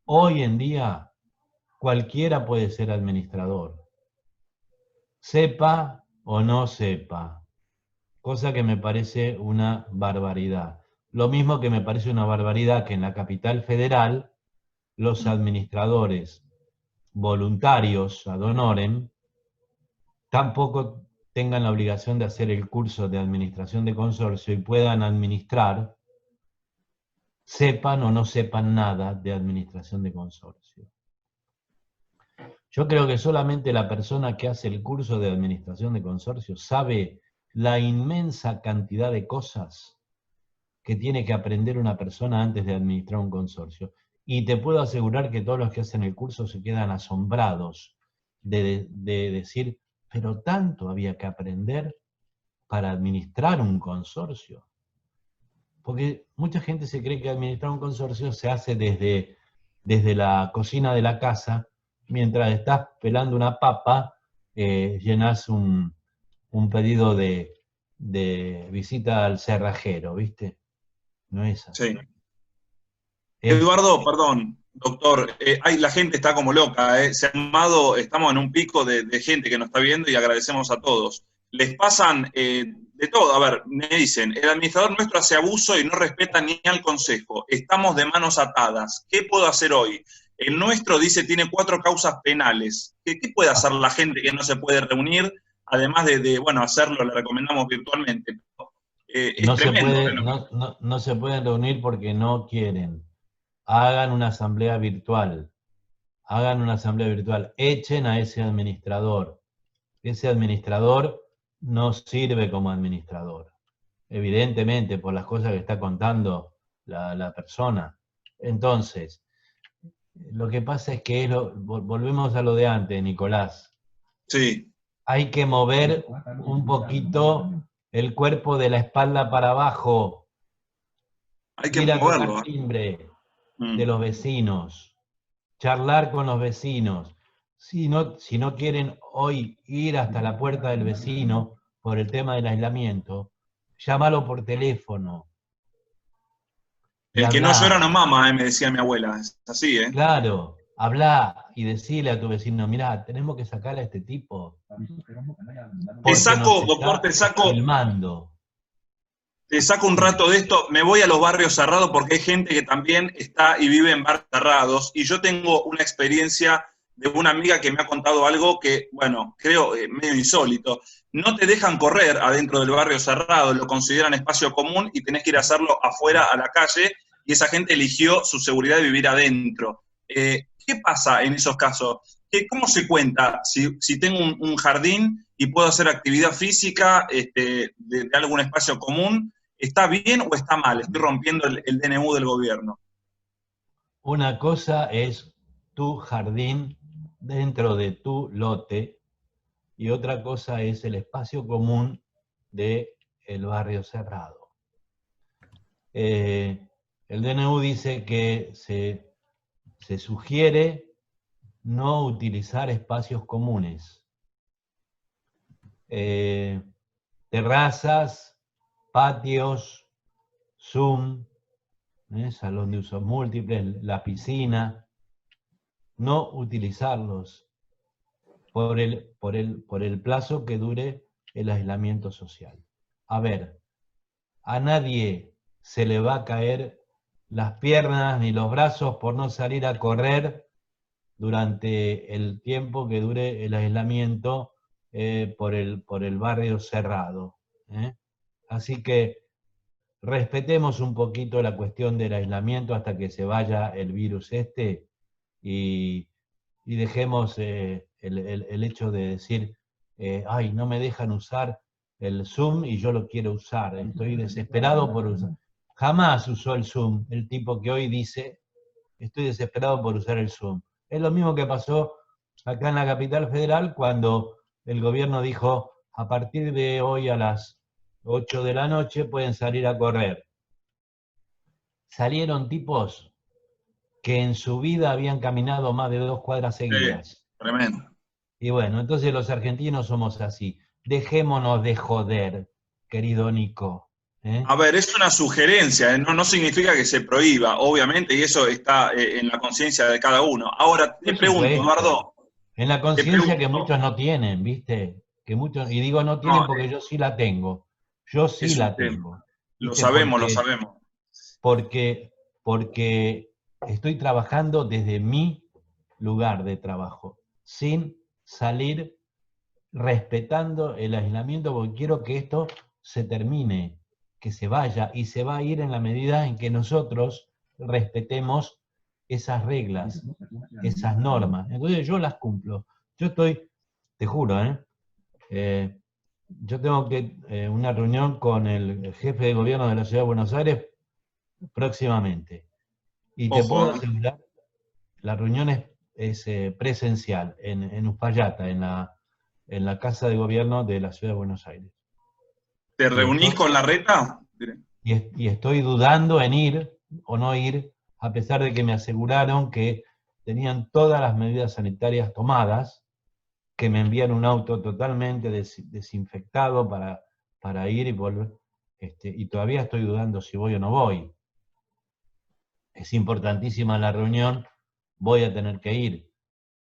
hoy en día, cualquiera puede ser administrador. Sepa o no sepa. Cosa que me parece una barbaridad. Lo mismo que me parece una barbaridad que en la capital federal los administradores voluntarios ad honorem tampoco tengan la obligación de hacer el curso de administración de consorcio y puedan administrar sepan o no sepan nada de administración de consorcio. Yo creo que solamente la persona que hace el curso de administración de consorcio sabe la inmensa cantidad de cosas que tiene que aprender una persona antes de administrar un consorcio. Y te puedo asegurar que todos los que hacen el curso se quedan asombrados de decir, pero tanto había que aprender para administrar un consorcio. Porque mucha gente se cree que administrar un consorcio se hace desde la cocina de la casa, mientras estás pelando una papa, llenas un pedido de visita al cerrajero, ¿viste? No es así. Sí. Eduardo, perdón, doctor, la gente está como loca, se ha armado, estamos en un pico de gente que nos está viendo y agradecemos a todos. Les pasan de todo, a ver, me dicen, el administrador nuestro hace abuso y no respeta ni al consejo, estamos de manos atadas, ¿qué puedo hacer hoy? El nuestro dice tiene 4 causas penales, ¿qué puede hacer la gente que no se puede reunir? Además bueno, hacerlo, le recomendamos virtualmente. Es no, tremendo. no se pueden reunir porque no quieren. Hagan una asamblea virtual. Hagan una asamblea virtual. Echen a ese administrador. Ese administrador no sirve como administrador. Evidentemente, por las cosas que está contando la persona. Entonces, lo que pasa es que volvemos a lo de antes, Nicolás. Sí. Hay que mover un poquito el cuerpo de la espalda para abajo. Hay que Ir a tocar moverlo. timbre de los vecinos, charlar con los vecinos. Si no quieren hoy ir hasta la puerta del vecino por el tema del aislamiento, llámalo por teléfono. El que no llora no mama, me decía mi abuela. Es así, ¿eh? Claro, habla y decile a tu vecino, mirá, tenemos que sacar a este tipo. Te saco, doctor, filmando. Te saco un rato de esto, me voy a los barrios cerrados porque hay gente que también está y vive en barrios cerrados, y yo tengo una experiencia de una amiga que me ha contado algo que, bueno, creo medio insólito. No te dejan correr adentro del barrio cerrado, lo consideran espacio común y tenés que ir a hacerlo afuera a la calle, y esa gente eligió su seguridad de vivir adentro. ¿Qué pasa en esos casos? ¿Cómo se cuenta si tengo un jardín y puedo hacer actividad física de algún espacio común? ¿Está bien o está mal? Estoy rompiendo el DNU del gobierno. Una cosa es tu jardín dentro de tu lote y otra cosa es el espacio común del barrio cerrado. El DNU dice que se sugiere no utilizar espacios comunes. Terrazas, patios, Zoom, salón de usos múltiples, la piscina, no utilizarlos por el plazo que dure el aislamiento social. A ver, a nadie se le va a caer las piernas ni los brazos por no salir a correr durante el tiempo que dure el aislamiento por el barrio cerrado. Así que respetemos un poquito la cuestión del aislamiento hasta que se vaya el virus y dejemos el hecho de decir, ay, no me dejan usar el Zoom y yo lo quiero usar, estoy desesperado por usar. Jamás usó el Zoom el tipo que hoy dice, estoy desesperado por usar el Zoom. Es lo mismo que pasó acá en la capital federal cuando el gobierno dijo, a partir de hoy a las 8 de la noche pueden salir a correr. Salieron tipos que en su vida habían caminado más de 2 cuadras seguidas. Sí, tremendo. Y bueno, entonces los argentinos somos así. Dejémonos de joder, querido Nico. A ver, es una sugerencia, no significa que se prohíba, obviamente, y eso está en la conciencia de cada uno. Ahora, te pregunto, Eduardo. En la conciencia que muchos no tienen, ¿viste? Que muchos, y digo no tienen porque yo sí la tengo. Yo sí la tengo. Lo sabemos, lo sabemos. Porque estoy trabajando desde mi lugar de trabajo, sin salir, respetando el aislamiento, porque quiero que esto se termine, que se vaya, y se va a ir en la medida en que nosotros respetemos esas reglas, esas normas. Entonces yo las cumplo. Yo estoy, te juro, yo tengo una reunión con el jefe de gobierno de la Ciudad de Buenos Aires próximamente. Y te puedo asegurar, la reunión es presencial, en Uspallata, en la Casa de Gobierno de la Ciudad de Buenos Aires. ¿Te reunís con Larreta? Y estoy dudando en ir o no ir, a pesar de que me aseguraron que tenían todas las medidas sanitarias tomadas, que me envían un auto totalmente desinfectado para ir y volver, y todavía estoy dudando si voy o no voy. Es importantísima la reunión, voy a tener que ir,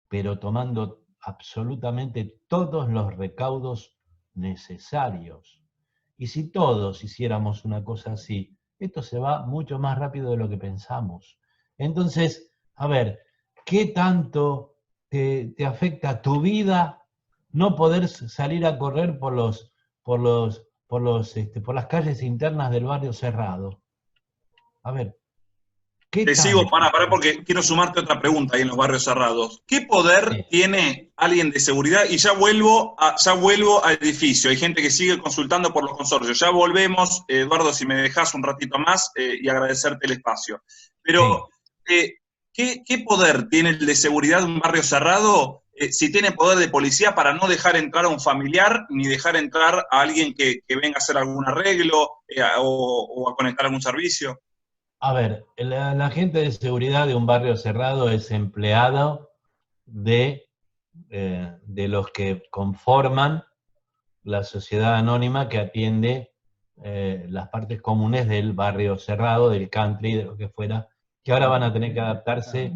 pero tomando absolutamente todos los recaudos necesarios. Y si todos hiciéramos una cosa así, esto se va mucho más rápido de lo que pensamos. Entonces, a ver, ¿qué tanto te afecta tu vida no poder salir a correr por las calles internas del barrio Cerrado? A ver, te sigo, para, porque quiero sumarte otra pregunta ahí en los barrios cerrados. ¿Qué poder tiene alguien de seguridad? Y ya vuelvo al edificio. Hay gente que sigue consultando por los consorcios. Ya volvemos, Eduardo, si me dejas un ratito más y agradecerte el espacio. Pero, ¿qué poder tiene el de seguridad de un barrio cerrado si tiene poder de policía para no dejar entrar a un familiar ni dejar entrar a alguien que venga a hacer algún arreglo o a conectar algún servicio? A ver, la gente de seguridad de un barrio cerrado es empleado de los que conforman la sociedad anónima que atiende las partes comunes del barrio cerrado, del country, de lo que fuera, que ahora van a tener que adaptarse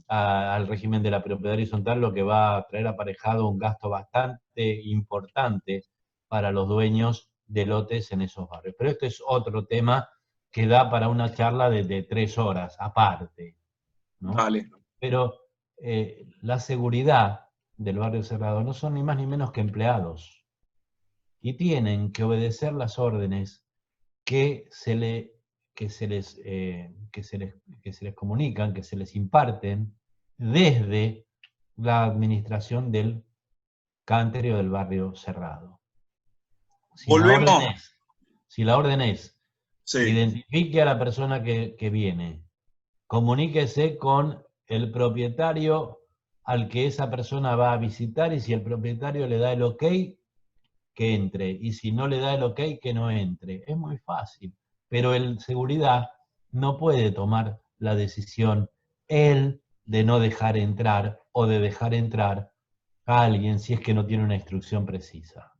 al régimen de la propiedad horizontal, lo que va a traer aparejado un gasto bastante importante para los dueños de lotes en esos barrios. Pero esto es otro tema que da para una charla de 3 horas, aparte, ¿no? Vale. Pero la seguridad del barrio cerrado no son ni más ni menos que empleados. Y tienen que obedecer las órdenes que se les comunican, que se les imparten desde la administración del country o del barrio cerrado. Si la orden es identifique a la persona que viene, comuníquese con el propietario al que esa persona va a visitar, y si el propietario le da el ok, que entre, y si no le da el ok, que no entre. Es muy fácil, pero el seguridad no puede tomar la decisión él de no dejar entrar o de dejar entrar a alguien si es que no tiene una instrucción precisa.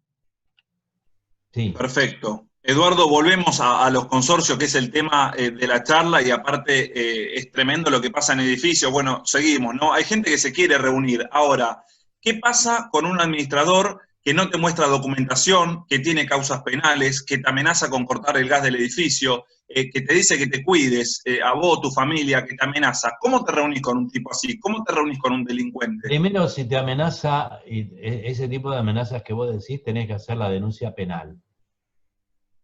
Sí. Perfecto. Eduardo, volvemos a los consorcios, que es el tema de la charla, y aparte es tremendo lo que pasa en edificios. Bueno, seguimos, ¿no? Hay gente que se quiere reunir. Ahora, ¿qué pasa con un administrador que no te muestra documentación, que tiene causas penales, que te amenaza con cortar el gas del edificio, que te dice que te cuides, a vos, tu familia, que te amenaza? ¿Cómo te reunís con un tipo así? ¿Cómo te reunís con un delincuente? Primero, si te amenaza, ese tipo de amenazas que vos decís, tenés que hacer la denuncia penal.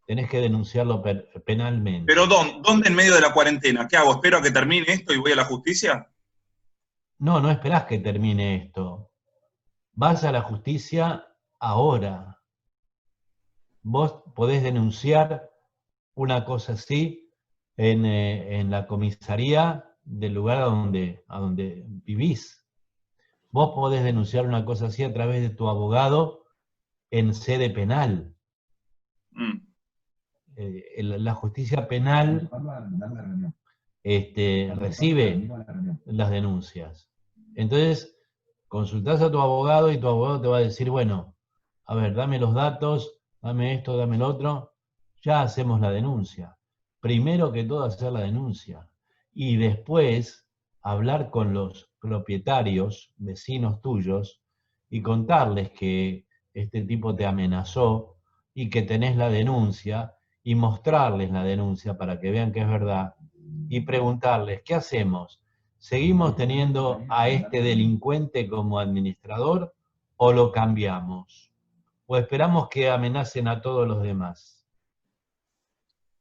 Tenés que denunciarlo penalmente. ¿Pero dónde en medio de la cuarentena? ¿Qué hago? ¿Espero a que termine esto y voy a la justicia? No, no esperás que termine esto. Vas a la justicia ahora. Vos podés denunciar una cosa así en la comisaría del lugar a donde vivís. Vos podés denunciar una cosa así a través de tu abogado en sede penal. La justicia penal recibe las denuncias. Entonces, consultás a tu abogado y tu abogado te va a decir, bueno, a ver, dame los datos, dame esto, dame lo otro, ya hacemos la denuncia. Primero que todo hacer la denuncia y después hablar con los propietarios, vecinos tuyos, y contarles que este tipo te amenazó y que tenés la denuncia, y mostrarles la denuncia para que vean que es verdad, y preguntarles, ¿qué hacemos? ¿Seguimos teniendo a este delincuente como administrador o lo cambiamos? ¿O esperamos que amenacen a todos los demás?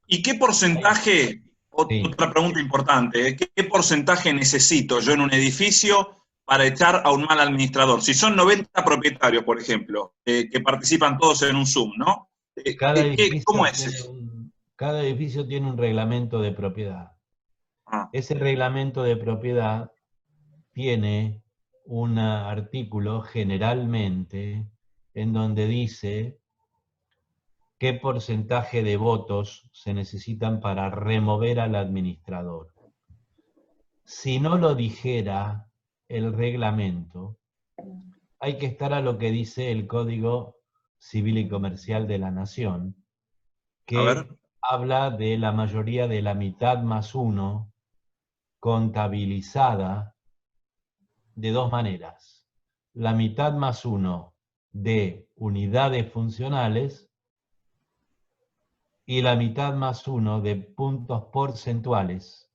¿Y qué porcentaje Sí, Otra pregunta importante, ¿eh? ¿Qué porcentaje necesito yo en un edificio para echar a un mal administrador? Si son 90 propietarios, por ejemplo, que participan todos en un Zoom, ¿no? ¿Cómo es eso? cada edificio tiene un reglamento de propiedad. Ah, Ese reglamento de propiedad tiene un artículo generalmente en donde dice qué porcentaje de votos se necesitan para remover al administrador. Si no lo dijera el reglamento, hay que estar a lo que dice el Código Civil y Comercial de la Nación, a ver. que habla de la mayoría de la mitad más uno contabilizada de dos maneras. La mitad más uno de unidades funcionales y la mitad más uno de puntos porcentuales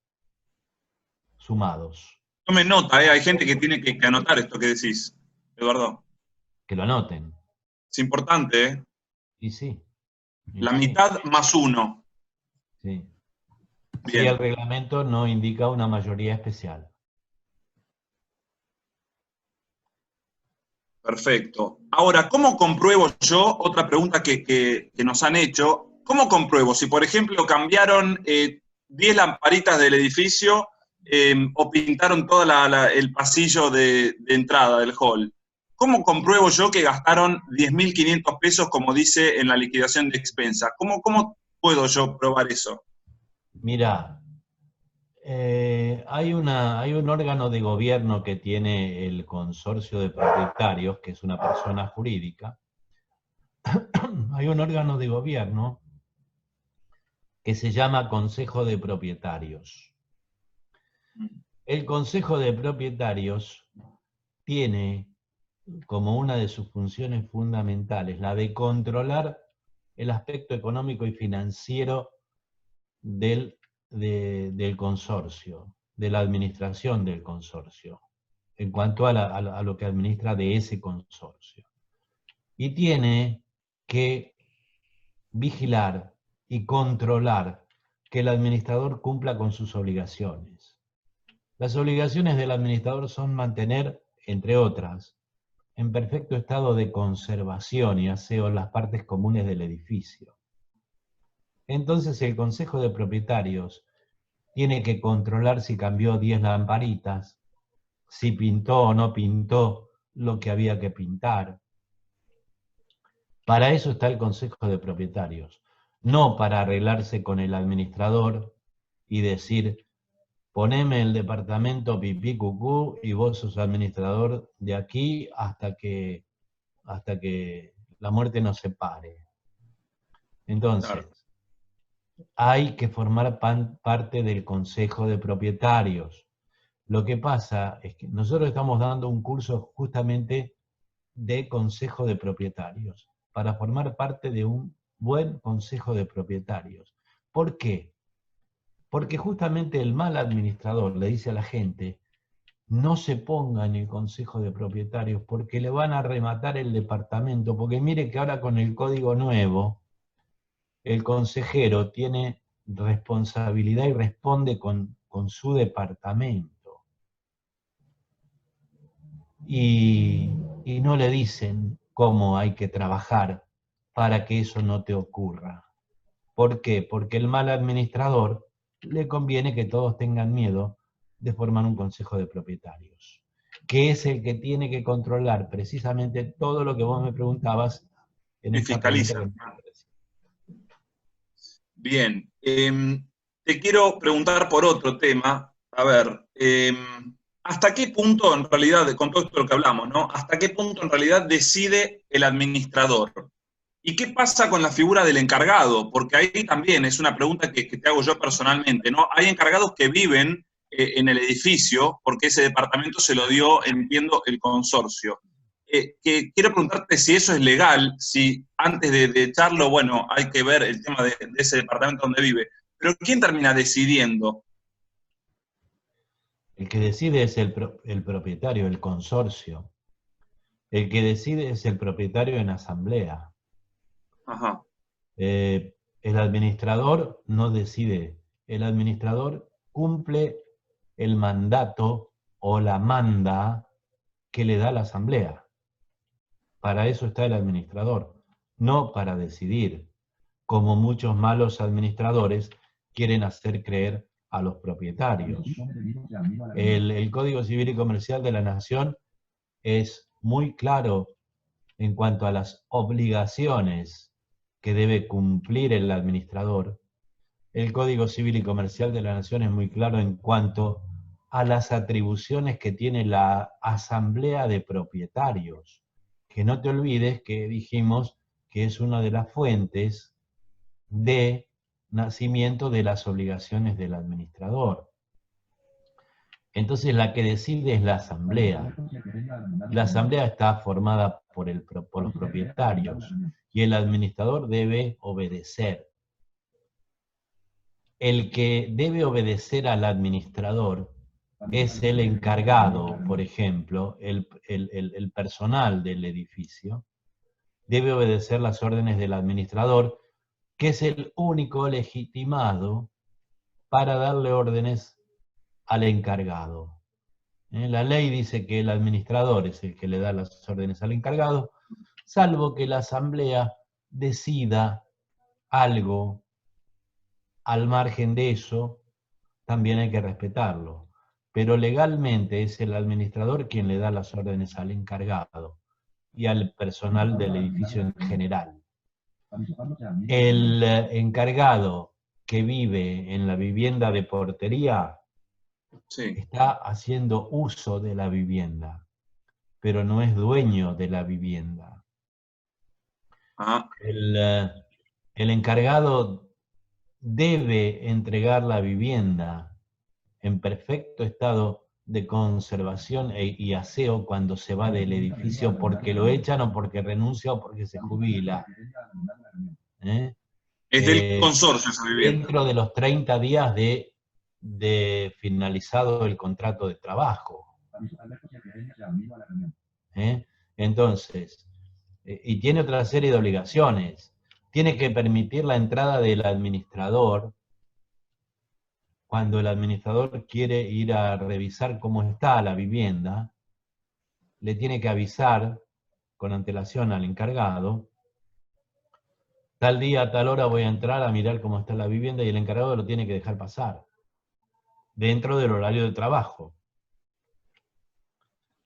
sumados. Tome nota, hay gente que tiene que anotar esto que decís, Eduardo. Que lo anoten. Es importante, ¿eh? Y sí, y La sí, mitad más uno. sí. Si el Bien, reglamento no indica una mayoría especial. perfecto. Ahora, ¿cómo compruebo yo? Otra pregunta que nos han hecho. ¿Cómo compruebo si, por ejemplo, cambiaron 10 lamparitas del edificio o pintaron todo el pasillo de entrada del hall? ¿Cómo compruebo yo que gastaron 10.500 pesos, como dice en la liquidación de expensas? ¿Cómo puedo yo probar eso? Mira, hay un órgano de gobierno que tiene el consorcio de propietarios, que es una persona jurídica. Hay un órgano de gobierno que se llama Consejo de Propietarios. El Consejo de Propietarios tiene como una de sus funciones fundamentales la de controlar el aspecto económico y financiero del consorcio, de la administración del consorcio, en cuanto a lo que administra de ese consorcio. Y tiene que vigilar y controlar que el administrador cumpla con sus obligaciones. Las obligaciones del administrador son mantener, entre otras, en perfecto estado de conservación y aseo las partes comunes del edificio. Entonces el Consejo de Propietarios tiene que controlar si cambió 10 lamparitas, si pintó o no pintó lo que había que pintar. Para eso está el Consejo de Propietarios, no para arreglarse con el administrador y decir, poneme el departamento pipí cucú y vos sos administrador de aquí hasta que la muerte nos separe. Entonces, Claro. hay que formar parte del Consejo de Propietarios. Lo que pasa es que nosotros estamos dando un curso justamente de Consejo de Propietarios, para formar parte de un buen Consejo de Propietarios. ¿Por qué? Porque justamente el mal administrador le dice a la gente, no se ponga en el Consejo de Propietarios porque le van a rematar el departamento, porque mire que ahora con el código nuevo, el consejero tiene responsabilidad y responde con su departamento. Y no le dicen cómo hay que trabajar para que eso no te ocurra. ¿Por qué? Porque el mal administrador le conviene que todos tengan miedo de formar un consejo de propietarios, que es el que tiene que controlar precisamente todo lo que vos me preguntabas en Y esta pregunta fiscaliza. que me hiciste. Bien. Te quiero preguntar por otro tema. A ver, ¿hasta qué punto en realidad, con todo esto lo que hablamos, ¿no? ¿Hasta qué punto en realidad decide el administrador? ¿Y qué pasa con la figura del encargado? Porque ahí también es una pregunta que te hago yo personalmente, ¿no? Hay encargados que viven en el edificio porque ese departamento se lo dio, entiendo, el consorcio. Que quiero preguntarte si eso es legal, si antes de echarlo, bueno, hay que ver el tema de ese departamento donde vive. Pero ¿quién termina decidiendo? El que decide es el propietario, el consorcio. El que decide es el propietario en asamblea. Ajá. El administrador no decide el administrador cumple el mandato o la manda que le da la asamblea. Para eso está el administrador, no para decidir, como muchos malos administradores quieren hacer creer a los propietarios. El Código Civil y Comercial de la Nación es muy claro en cuanto a las obligaciones que debe cumplir el administrador. El Código Civil y Comercial de la Nación es muy claro en cuanto a las atribuciones que tiene la Asamblea de Propietarios. Que no te olvides que dijimos que es una de las fuentes de nacimiento de las obligaciones del administrador. Entonces la que decide es la asamblea. La asamblea está formada por los propietarios y el administrador debe obedecer. El que debe obedecer al administrador es el encargado, por ejemplo, el personal del edificio, debe obedecer las órdenes del administrador, que es el único legitimado para darle órdenes al encargado. La ley dice que el administrador es el que le da las órdenes al encargado, salvo que la asamblea decida algo al margen de eso, también hay que respetarlo. Pero legalmente es el administrador quien le da las órdenes al encargado y al personal del edificio en general. El encargado que vive en la vivienda de portería está haciendo uso de la vivienda, pero no es dueño de la vivienda. El encargado debe entregar la vivienda en perfecto estado de conservación y aseo cuando se va del edificio porque lo echan o porque renuncia o porque se jubila. Es del consorcio esa vivienda. Dentro de los 30 días de finalizado el contrato de trabajo. Entonces, y tiene otra serie de obligaciones. Tiene que permitir la entrada del administrador cuando el administrador quiere ir a revisar cómo está la vivienda, le tiene que avisar con antelación al encargado, tal día, a tal hora voy a entrar a mirar cómo está la vivienda y el encargado lo tiene que dejar pasar, dentro del horario de trabajo.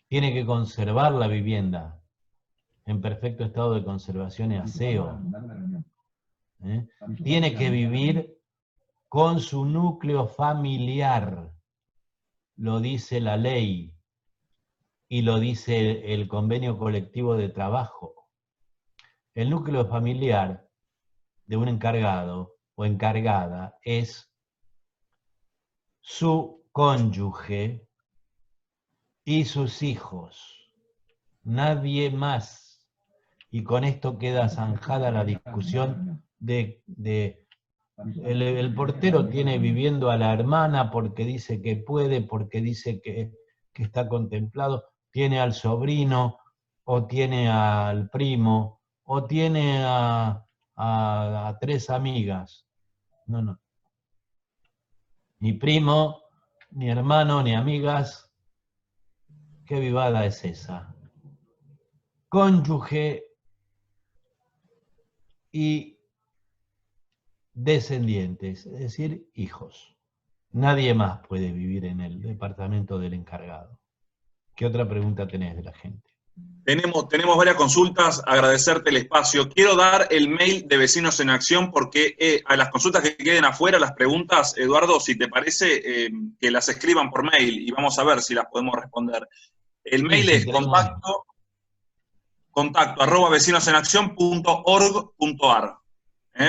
Tiene que conservar la vivienda en perfecto estado de conservación y aseo. Tiene que vivir con su núcleo familiar, lo dice la ley y lo dice el convenio colectivo de trabajo. El núcleo familiar de un encargado o encargada es su cónyuge y sus hijos, nadie más. Y con esto queda zanjada la discusión el portero tiene viviendo a la hermana porque dice que puede, porque dice que está contemplado, tiene al sobrino, o tiene al primo, o tiene a 3 amigas. No. Ni primo, ni hermano, ni amigas. ¿Qué vivada es esa? Cónyuge y descendientes, es decir, hijos. Nadie más puede vivir en el departamento del encargado. ¿Qué otra pregunta tenés de la gente? Tenemos varias consultas, agradecerte el espacio. Quiero dar el mail de Vecinos en Acción porque a las consultas que queden afuera, las preguntas, Eduardo, si te parece, que las escriban por mail y vamos a ver si las podemos responder. El mail es contacto@vecinosenaccion.org.ar.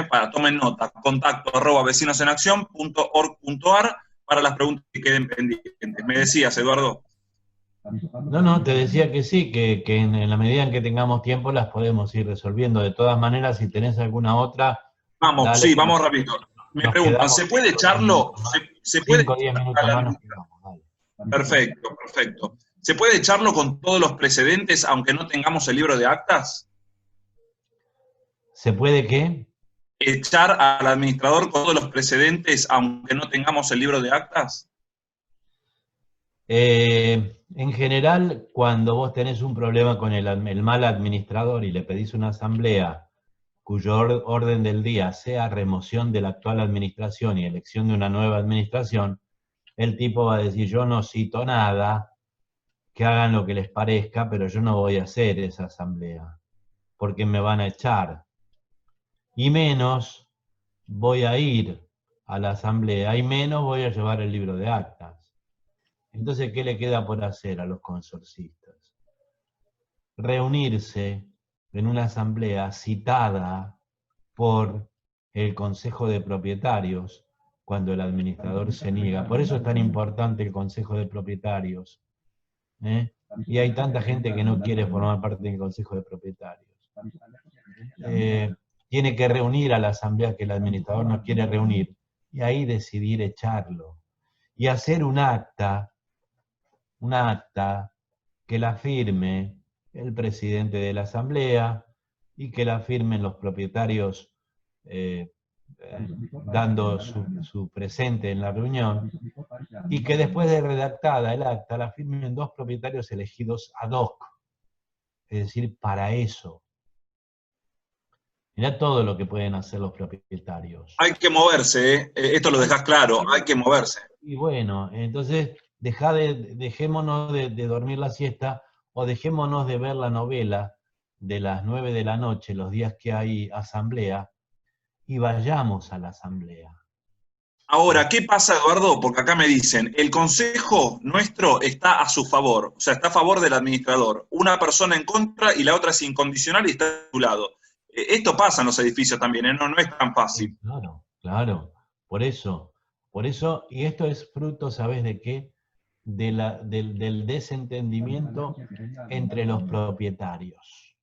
Para tomen nota, contacto@vecinosenaccion.org.ar para las preguntas que queden pendientes. Me decías, Eduardo. No, te decía que sí, que en la medida en que tengamos tiempo las podemos ir resolviendo. De todas maneras, si tenés alguna otra... Vamos, dale, sí, vamos rápido. Me preguntan, ¿se puede echarlo? ¿Se puede 5 o 10 minutos más. Perfecto. ¿Se puede echarlo con todos los precedentes aunque no tengamos el libro de actas? ¿Se puede qué? echar al administrador con todos los precedentes, aunque no tengamos el libro de actas? En general, cuando vos tenés un problema con el mal administrador y le pedís una asamblea cuyo orden del día sea remoción de la actual administración y elección de una nueva administración, el tipo va a decir, yo no cito nada, que hagan lo que les parezca, pero yo no voy a hacer esa asamblea, porque me van a echar. Y menos voy a ir a la asamblea, y menos voy a llevar el libro de actas. Entonces, ¿qué le queda por hacer a los consorcistas? Reunirse en una asamblea citada por el Consejo de Propietarios cuando el administrador se niega. Por eso es tan importante el Consejo de Propietarios. Y hay tanta gente que no quiere formar parte del Consejo de Propietarios. Tiene que reunir a la asamblea que el administrador no quiere reunir y ahí decidir echarlo. Y hacer un acta que la firme el presidente de la asamblea y que la firmen los propietarios dando su presente en la reunión, y que después de redactada el acta la firmen 2 propietarios elegidos ad hoc, es decir, para eso. Mirá todo lo que pueden hacer los propietarios. Hay que moverse, esto lo dejás claro, hay que moverse. Y bueno, entonces dejémonos de dormir la siesta, o dejémonos de ver la novela de las 9 de la noche, los días que hay asamblea, y vayamos a la asamblea. Ahora, ¿qué pasa, Eduardo? Porque acá me dicen, el consejo nuestro está a su favor, o sea, está a favor del administrador. Una persona en contra y la otra es incondicional y está a su lado. Esto pasa en los edificios también, no es tan fácil. Sí, claro. Por eso, y esto es fruto, ¿sabes de qué? Del desentendimiento entre los propietarios.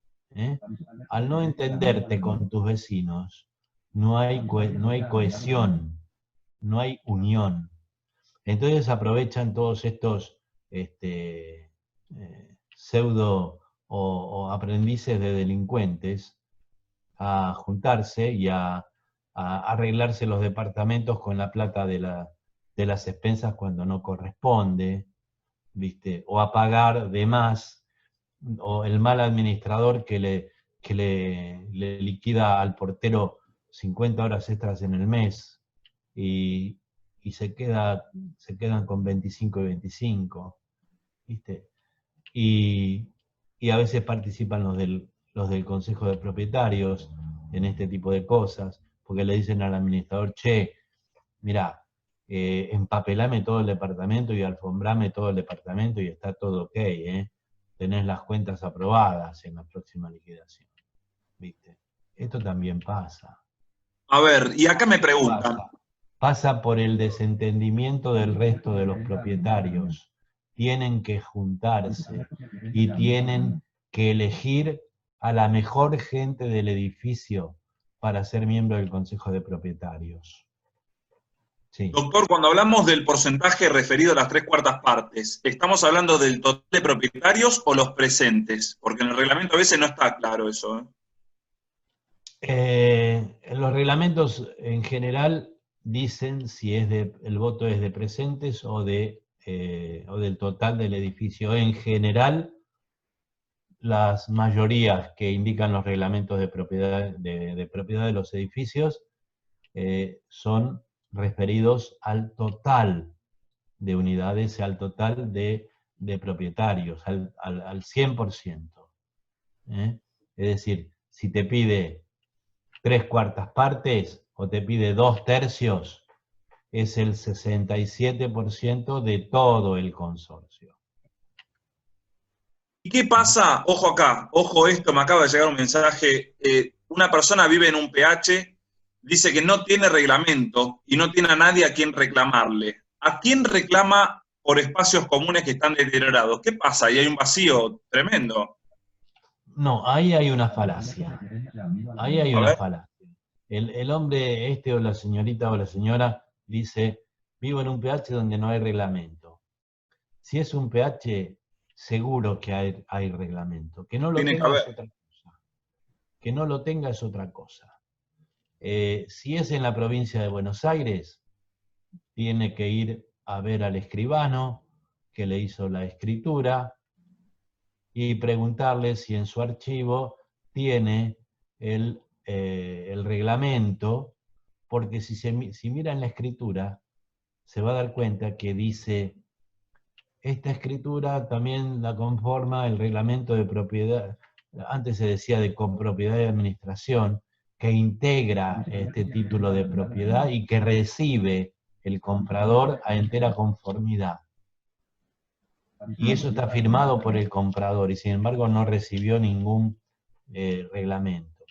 Al no entenderte con tus vecinos, no hay cohesión, no hay unión. Entonces aprovechan todos estos pseudo o aprendices de delincuentes a juntarse y a arreglarse los departamentos con la plata de las expensas cuando no corresponde, ¿viste? O a pagar de más, o el mal administrador que le liquida al portero 50 horas extras en el mes y se quedan con 25 y 25, ¿viste? Y a veces participan los del Consejo de Propietarios en este tipo de cosas, porque le dicen al administrador, che, mirá, empapelame todo el departamento y alfombrame todo el departamento y está todo ok, tenés las cuentas aprobadas en la próxima liquidación, ¿viste? Esto también pasa. A ver, y acá me preguntan. Pasa por el desentendimiento del resto de los propietarios. Tienen que juntarse y tienen que elegir a la mejor gente del edificio para ser miembro del Consejo de Propietarios. Sí. Doctor, cuando hablamos del porcentaje referido a las 3/4 partes, ¿estamos hablando del total de propietarios o los presentes? Porque en el reglamento a veces no está claro eso. Los reglamentos en general dicen si el voto es de presentes o del total del edificio. En general, las mayorías que indican los reglamentos de propiedad de los edificios son referidos al total de unidades, al total de propietarios, al 100%. Es decir, si te pide 3/4 partes o te pide 2/3, es el 67% de todo el consorcio. ¿Y qué pasa? Ojo acá, ojo esto, me acaba de llegar un mensaje. Una persona vive en un PH, dice que no tiene reglamento y no tiene a nadie a quien reclamarle. ¿A quién reclama por espacios comunes que están deteriorados? ¿Qué pasa? Ahí hay un vacío tremendo. No, ahí hay una falacia. Ahí hay una falacia. El hombre o la señorita o la señora dice, vivo en un PH donde no hay reglamento. Si es un PH, seguro que hay reglamento. Que no lo tenga es otra cosa. Que no lo tenga es otra cosa. Si es en la provincia de Buenos Aires, tiene que ir a ver al escribano que le hizo la escritura y preguntarle si en su archivo tiene el reglamento, porque si mira en la escritura, se va a dar cuenta que dice, esta escritura también la conforma el reglamento de propiedad, antes se decía de copropiedad y administración, que integra este título de propiedad y que recibe el comprador a entera conformidad. Y eso está firmado por el comprador y sin embargo no recibió ningún reglamento.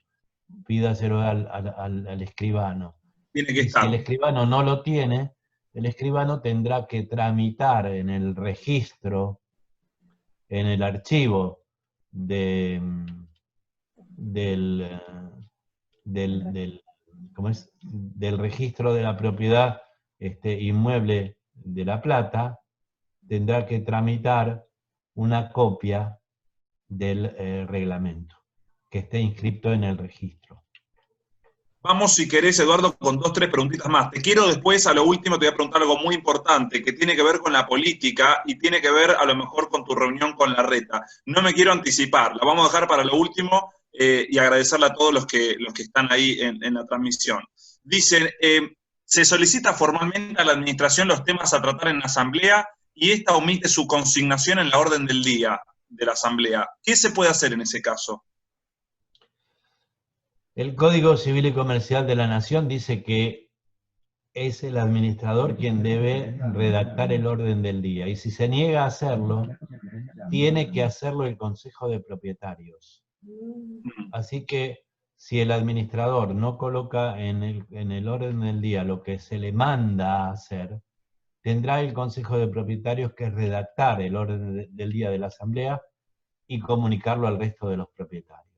Pídaselo al escribano. Tiene que Y estar. si el escribano no lo tiene, el escribano tendrá que tramitar en el registro, en el archivo del registro de la propiedad inmueble de La Plata, tendrá que tramitar una copia del reglamento que esté inscrito en el registro. Vamos, si querés, Eduardo, con 2 o 3 preguntitas más. Te quiero después, a lo último, te voy a preguntar algo muy importante, que tiene que ver con la política y tiene que ver, a lo mejor, con tu reunión con Larreta. No me quiero anticipar, la vamos a dejar para lo último y agradecerle a todos los que están ahí en la transmisión. Dicen, se solicita formalmente a la administración los temas a tratar en la asamblea y esta omite su consignación en la orden del día de la asamblea. ¿Qué se puede hacer en ese caso? El Código Civil y Comercial de la Nación dice que es el administrador quien debe redactar el orden del día. Y si se niega a hacerlo, tiene que hacerlo el Consejo de Propietarios. Así que si el administrador no coloca en el orden del día lo que se le manda a hacer, tendrá el Consejo de Propietarios que redactar el orden del día de la Asamblea y comunicarlo al resto de los propietarios.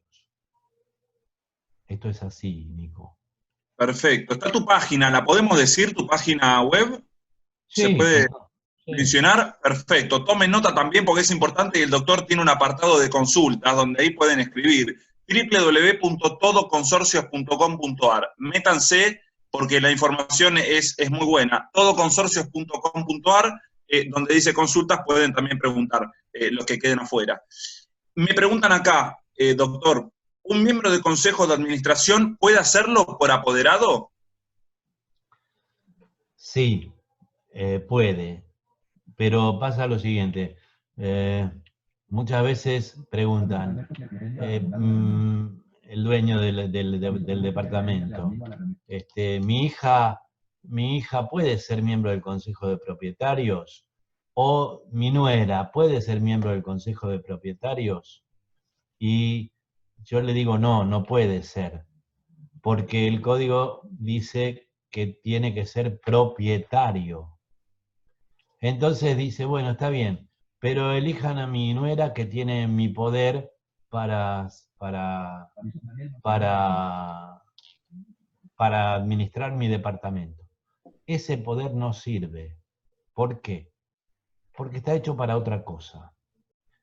Esto es así, Nico. Perfecto. Está tu página, ¿la podemos decir, tu página web? Sí, ¿Se puede sí. mencionar? Perfecto. Tomen nota también porque es importante y el doctor tiene un apartado de consultas donde ahí pueden escribir www.todoconsorcios.com.ar. Métanse porque la información es muy buena. Todoconsorcios.com.ar, donde dice consultas, pueden también preguntar los que queden afuera. Me preguntan acá, doctor, ¿un miembro del Consejo de Administración puede hacerlo por apoderado? Sí, puede, pero pasa lo siguiente. Muchas veces preguntan, el dueño del departamento, ¿mi hija puede ser miembro del Consejo de Propietarios? ¿O mi nuera puede ser miembro del Consejo de Propietarios? Y yo le digo, no puede ser, porque el código dice que tiene que ser propietario. Entonces dice, bueno, está bien, pero elijan a mi nuera que tiene mi poder para administrar mi departamento. Ese poder no sirve. ¿Por qué? Porque está hecho para otra cosa.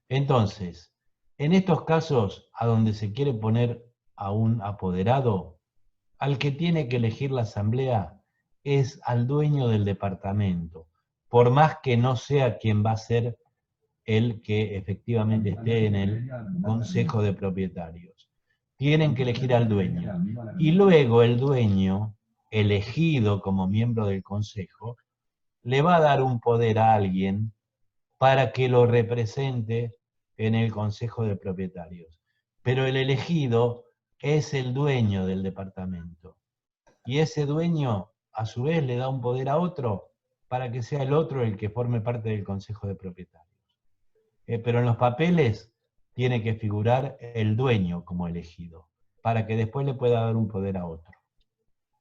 Entonces, en estos casos, a donde se quiere poner a un apoderado, al que tiene que elegir la asamblea es al dueño del departamento, por más que no sea quien va a ser el que efectivamente esté en el Consejo de Propietarios. Tienen que elegir al dueño. Y luego el dueño, elegido como miembro del Consejo, le va a dar un poder a alguien para que lo represente en el Consejo de Propietarios. Pero el elegido es el dueño del departamento. Y ese dueño, a su vez, le da un poder a otro para que sea el otro el que forme parte del Consejo de Propietarios. Pero en los papeles tiene que figurar el dueño como elegido, para que después le pueda dar un poder a otro.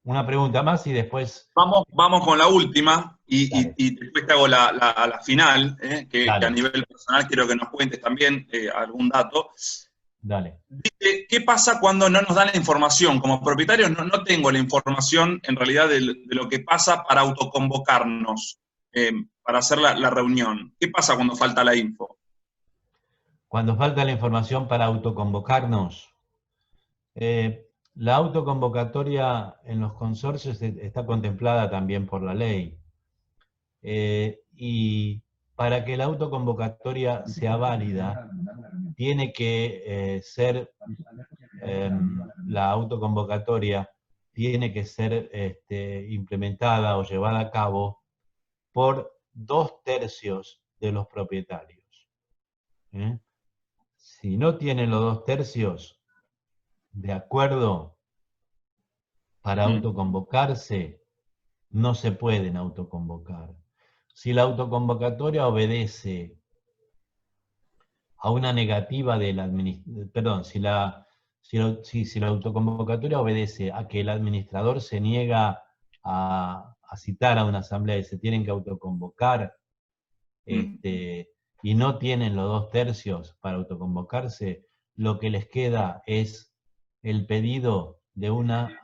Una pregunta más y después... Vamos con la última y después te hago la final, que a nivel personal quiero que nos cuentes también algún dato. Dale. Dice, ¿qué pasa cuando no nos dan la información? Como propietarios no tengo la información en realidad de lo que pasa para autoconvocarnos, para hacer la reunión. ¿Qué pasa cuando falta la info? Cuando falta la información para autoconvocarnos, La autoconvocatoria en los consorcios está contemplada también por la ley. Y para que la autoconvocatoria sea válida, tiene que ser, la autoconvocatoria tiene que ser implementada o llevada a cabo por 2/3 de los propietarios. Si no tienen los 2/3 de acuerdo para autoconvocarse, no se pueden autoconvocar. Si la autoconvocatoria obedece a una negativa del administrador, perdón, si la autoconvocatoria obedece a que el administrador se niega a citar a una asamblea y se tienen que autoconvocar, y no tienen los 2/3 para autoconvocarse, lo que les queda es el pedido de una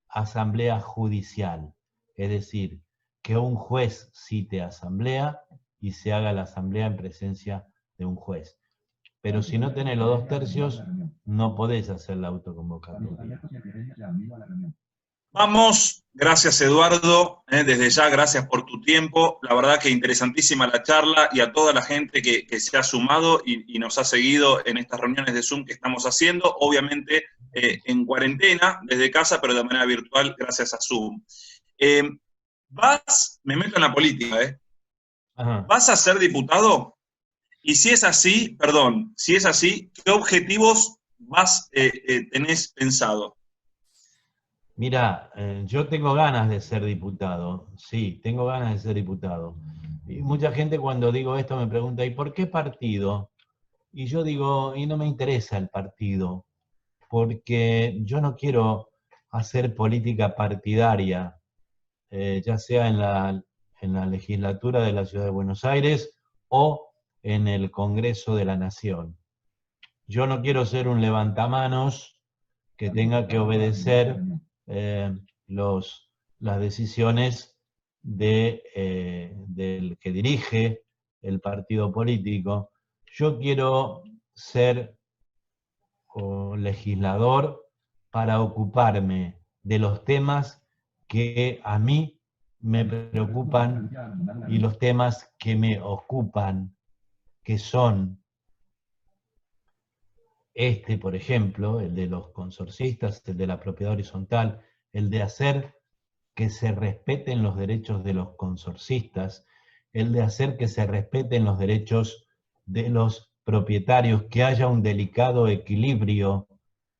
asamblea judicial, es decir, que un juez cite asamblea y se haga la asamblea en presencia de un juez. Pero si no tenés los 2/3, no podés hacer la autoconvocatoria. Vamos, gracias Eduardo, desde ya gracias por tu tiempo, la verdad que interesantísima la charla y a toda la gente que se ha sumado y nos ha seguido en estas reuniones de Zoom que estamos haciendo, obviamente en cuarentena, desde casa, pero de manera virtual gracias a Zoom. Me meto en la política, ¿vas a ser diputado? Y si es así, perdón, si es así, ¿qué objetivos tenés pensado? Mira, yo tengo ganas de ser diputado, sí, tengo ganas de ser diputado. Y mucha gente cuando digo esto me pregunta, ¿y por qué partido? Y yo digo, y no me interesa el partido, porque yo no quiero hacer política partidaria, ya sea en la legislatura de la Ciudad de Buenos Aires o en el Congreso de la Nación. Yo no quiero ser un levantamanos que tenga que obedecer las decisiones del que dirige el partido político. Yo quiero ser legislador para ocuparme de los temas que a mí me preocupan y los temas que me ocupan, que son por ejemplo, el de los consorcistas, el de la propiedad horizontal, el de hacer que se respeten los derechos de los consorcistas, el de hacer que se respeten los derechos de los propietarios, que haya un delicado equilibrio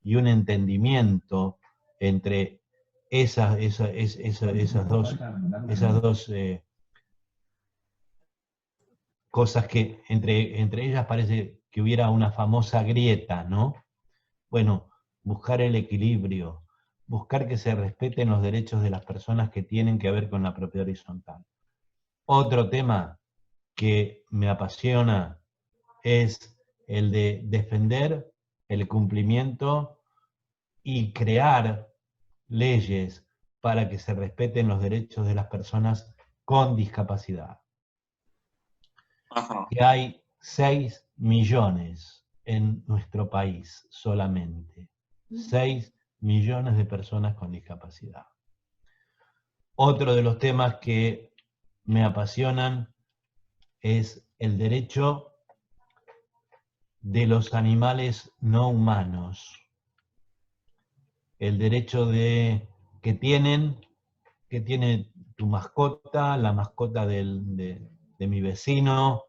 y un entendimiento entre esas dos cosas que entre ellas parece que hubiera una famosa grieta, ¿no? Bueno, buscar el equilibrio, buscar que se respeten los derechos de las personas que tienen que ver con la propiedad horizontal. Otro tema que me apasiona es el de defender el cumplimiento y crear leyes para que se respeten los derechos de las personas con discapacidad. Ajá. Que hay 6 millones en nuestro país solamente. 6 millones de personas con discapacidad. Otro de los temas que me apasionan es el derecho de los animales no humanos. El derecho que tiene tu mascota, la mascota de mi vecino,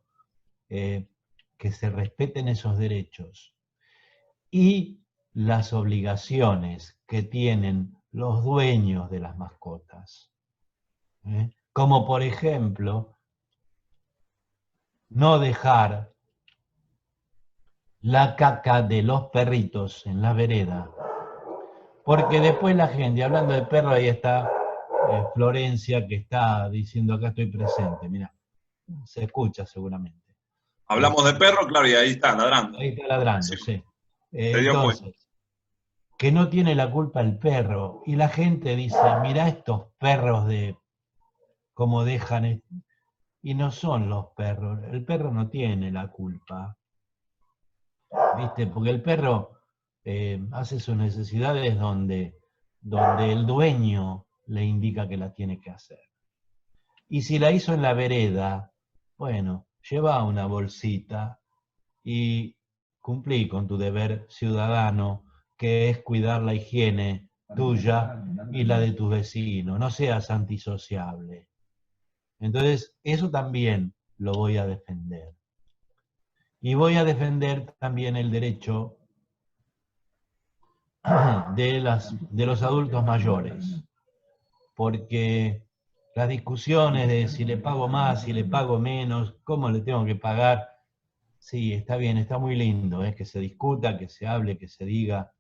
que se respeten esos derechos. Y las obligaciones que tienen los dueños de las mascotas. Como por ejemplo, no dejar la caca de los perritos en la vereda. Porque después la gente, hablando de perro, ahí está Florencia, que está diciendo acá estoy presente, mira, se escucha seguramente. Hablamos de perro, claro, y ahí está, ladrando. Ahí está ladrando, sí. Entonces, que no tiene la culpa el perro, y la gente dice, mirá estos perros de cómo dejan, y no son los perros, el perro no tiene la culpa, ¿viste? Porque el perro hace sus necesidades donde el dueño le indica que la tiene que hacer. Y si la hizo en la vereda, bueno, lleva una bolsita y cumplí con tu deber ciudadano, que es cuidar la higiene tuya y la de tus vecinos. No seas antisociable. Entonces, eso también lo voy a defender. Y voy a defender también el derecho de los adultos mayores, porque las discusiones de si le pago más, si le pago menos, cómo le tengo que pagar, sí, está bien, está muy lindo, que se discuta, que se hable, que se diga,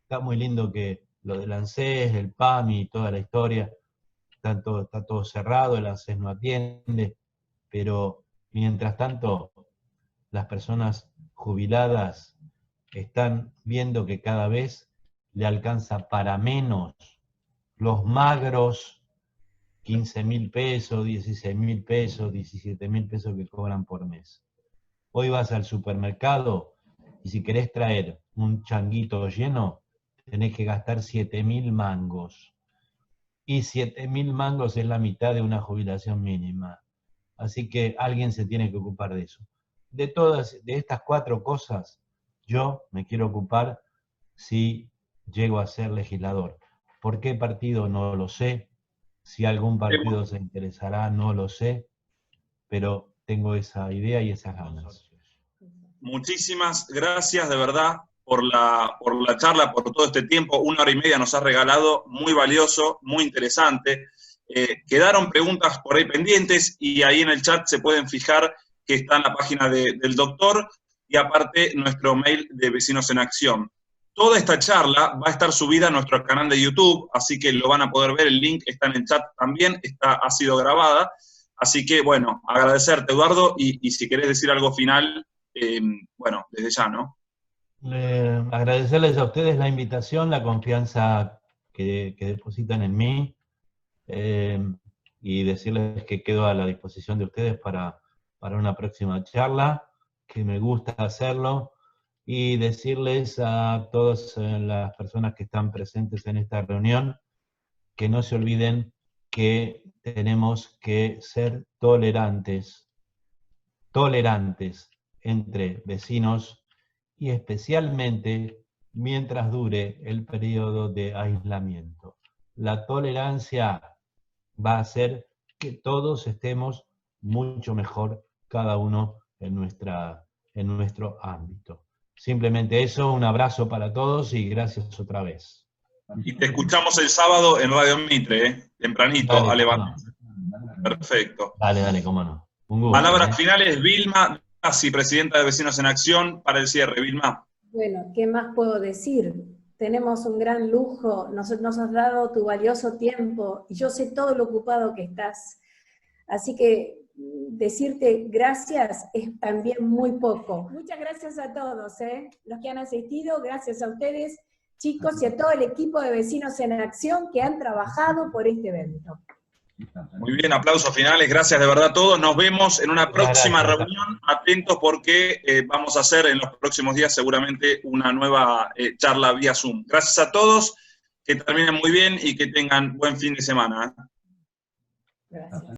está muy lindo que lo del ANSES, el PAMI y toda la historia, está todo cerrado, el ANSES no atiende, pero mientras tanto las personas jubiladas están viendo que cada vez le alcanza para menos los magros 15.000 pesos, 16.000 pesos, 17.000 pesos que cobran por mes. Hoy vas al supermercado y si querés traer un changuito lleno, tenés que gastar 7.000 mangos. Y 7.000 mangos es la mitad de una jubilación mínima. Así que alguien se tiene que ocupar de eso. De estas 4 cosas, yo me quiero ocupar si llego a ser legislador. ¿Por qué partido? No lo sé. Si algún partido se interesará, no lo sé. Pero tengo esa idea y esas ganas. Muchísimas gracias de verdad por la charla, por todo este tiempo. 1 hora y media nos has regalado, muy valioso, muy interesante. Quedaron preguntas por ahí pendientes y ahí en el chat se pueden fijar que está en la página del doctor y aparte nuestro mail de Vecinos en Acción. Toda esta charla va a estar subida a nuestro canal de YouTube, así que lo van a poder ver, el link está en el chat también, ha sido grabada. Así que, bueno, agradecerte, Eduardo, y si querés decir algo final, bueno, desde ya, ¿no? Agradecerles a ustedes la invitación, la confianza que depositan en mí, y decirles que quedo a la disposición de ustedes para una próxima charla, que me gusta hacerlo, y decirles a todas las personas que están presentes en esta reunión que no se olviden que tenemos que ser tolerantes entre vecinos y especialmente mientras dure el periodo de aislamiento. La tolerancia va a hacer que todos estemos mucho mejor, cada uno en nuestro ámbito. Simplemente eso, un abrazo para todos y gracias otra vez. Y te escuchamos el sábado en Radio Mitre, tempranito, dale, a levantar. Perfecto. Dale, cómo no. Un gusto. Palabras finales, Vilma, así presidenta de Vecinos en Acción, para el cierre. Vilma. Bueno, ¿qué más puedo decir? Tenemos un gran lujo, nos has dado tu valioso tiempo, y yo sé todo lo ocupado que estás. Así que decirte gracias es también muy poco. Muchas gracias a todos, los que han asistido, gracias a ustedes, chicos, y a todo el equipo de Vecinos en Acción que han trabajado por este evento. Muy bien, aplausos finales, gracias de verdad a todos. Nos vemos en una próxima reunión. Atentos porque vamos a hacer en los próximos días seguramente una nueva charla vía Zoom. Gracias a todos, que terminen muy bien y que tengan buen fin de semana. Gracias.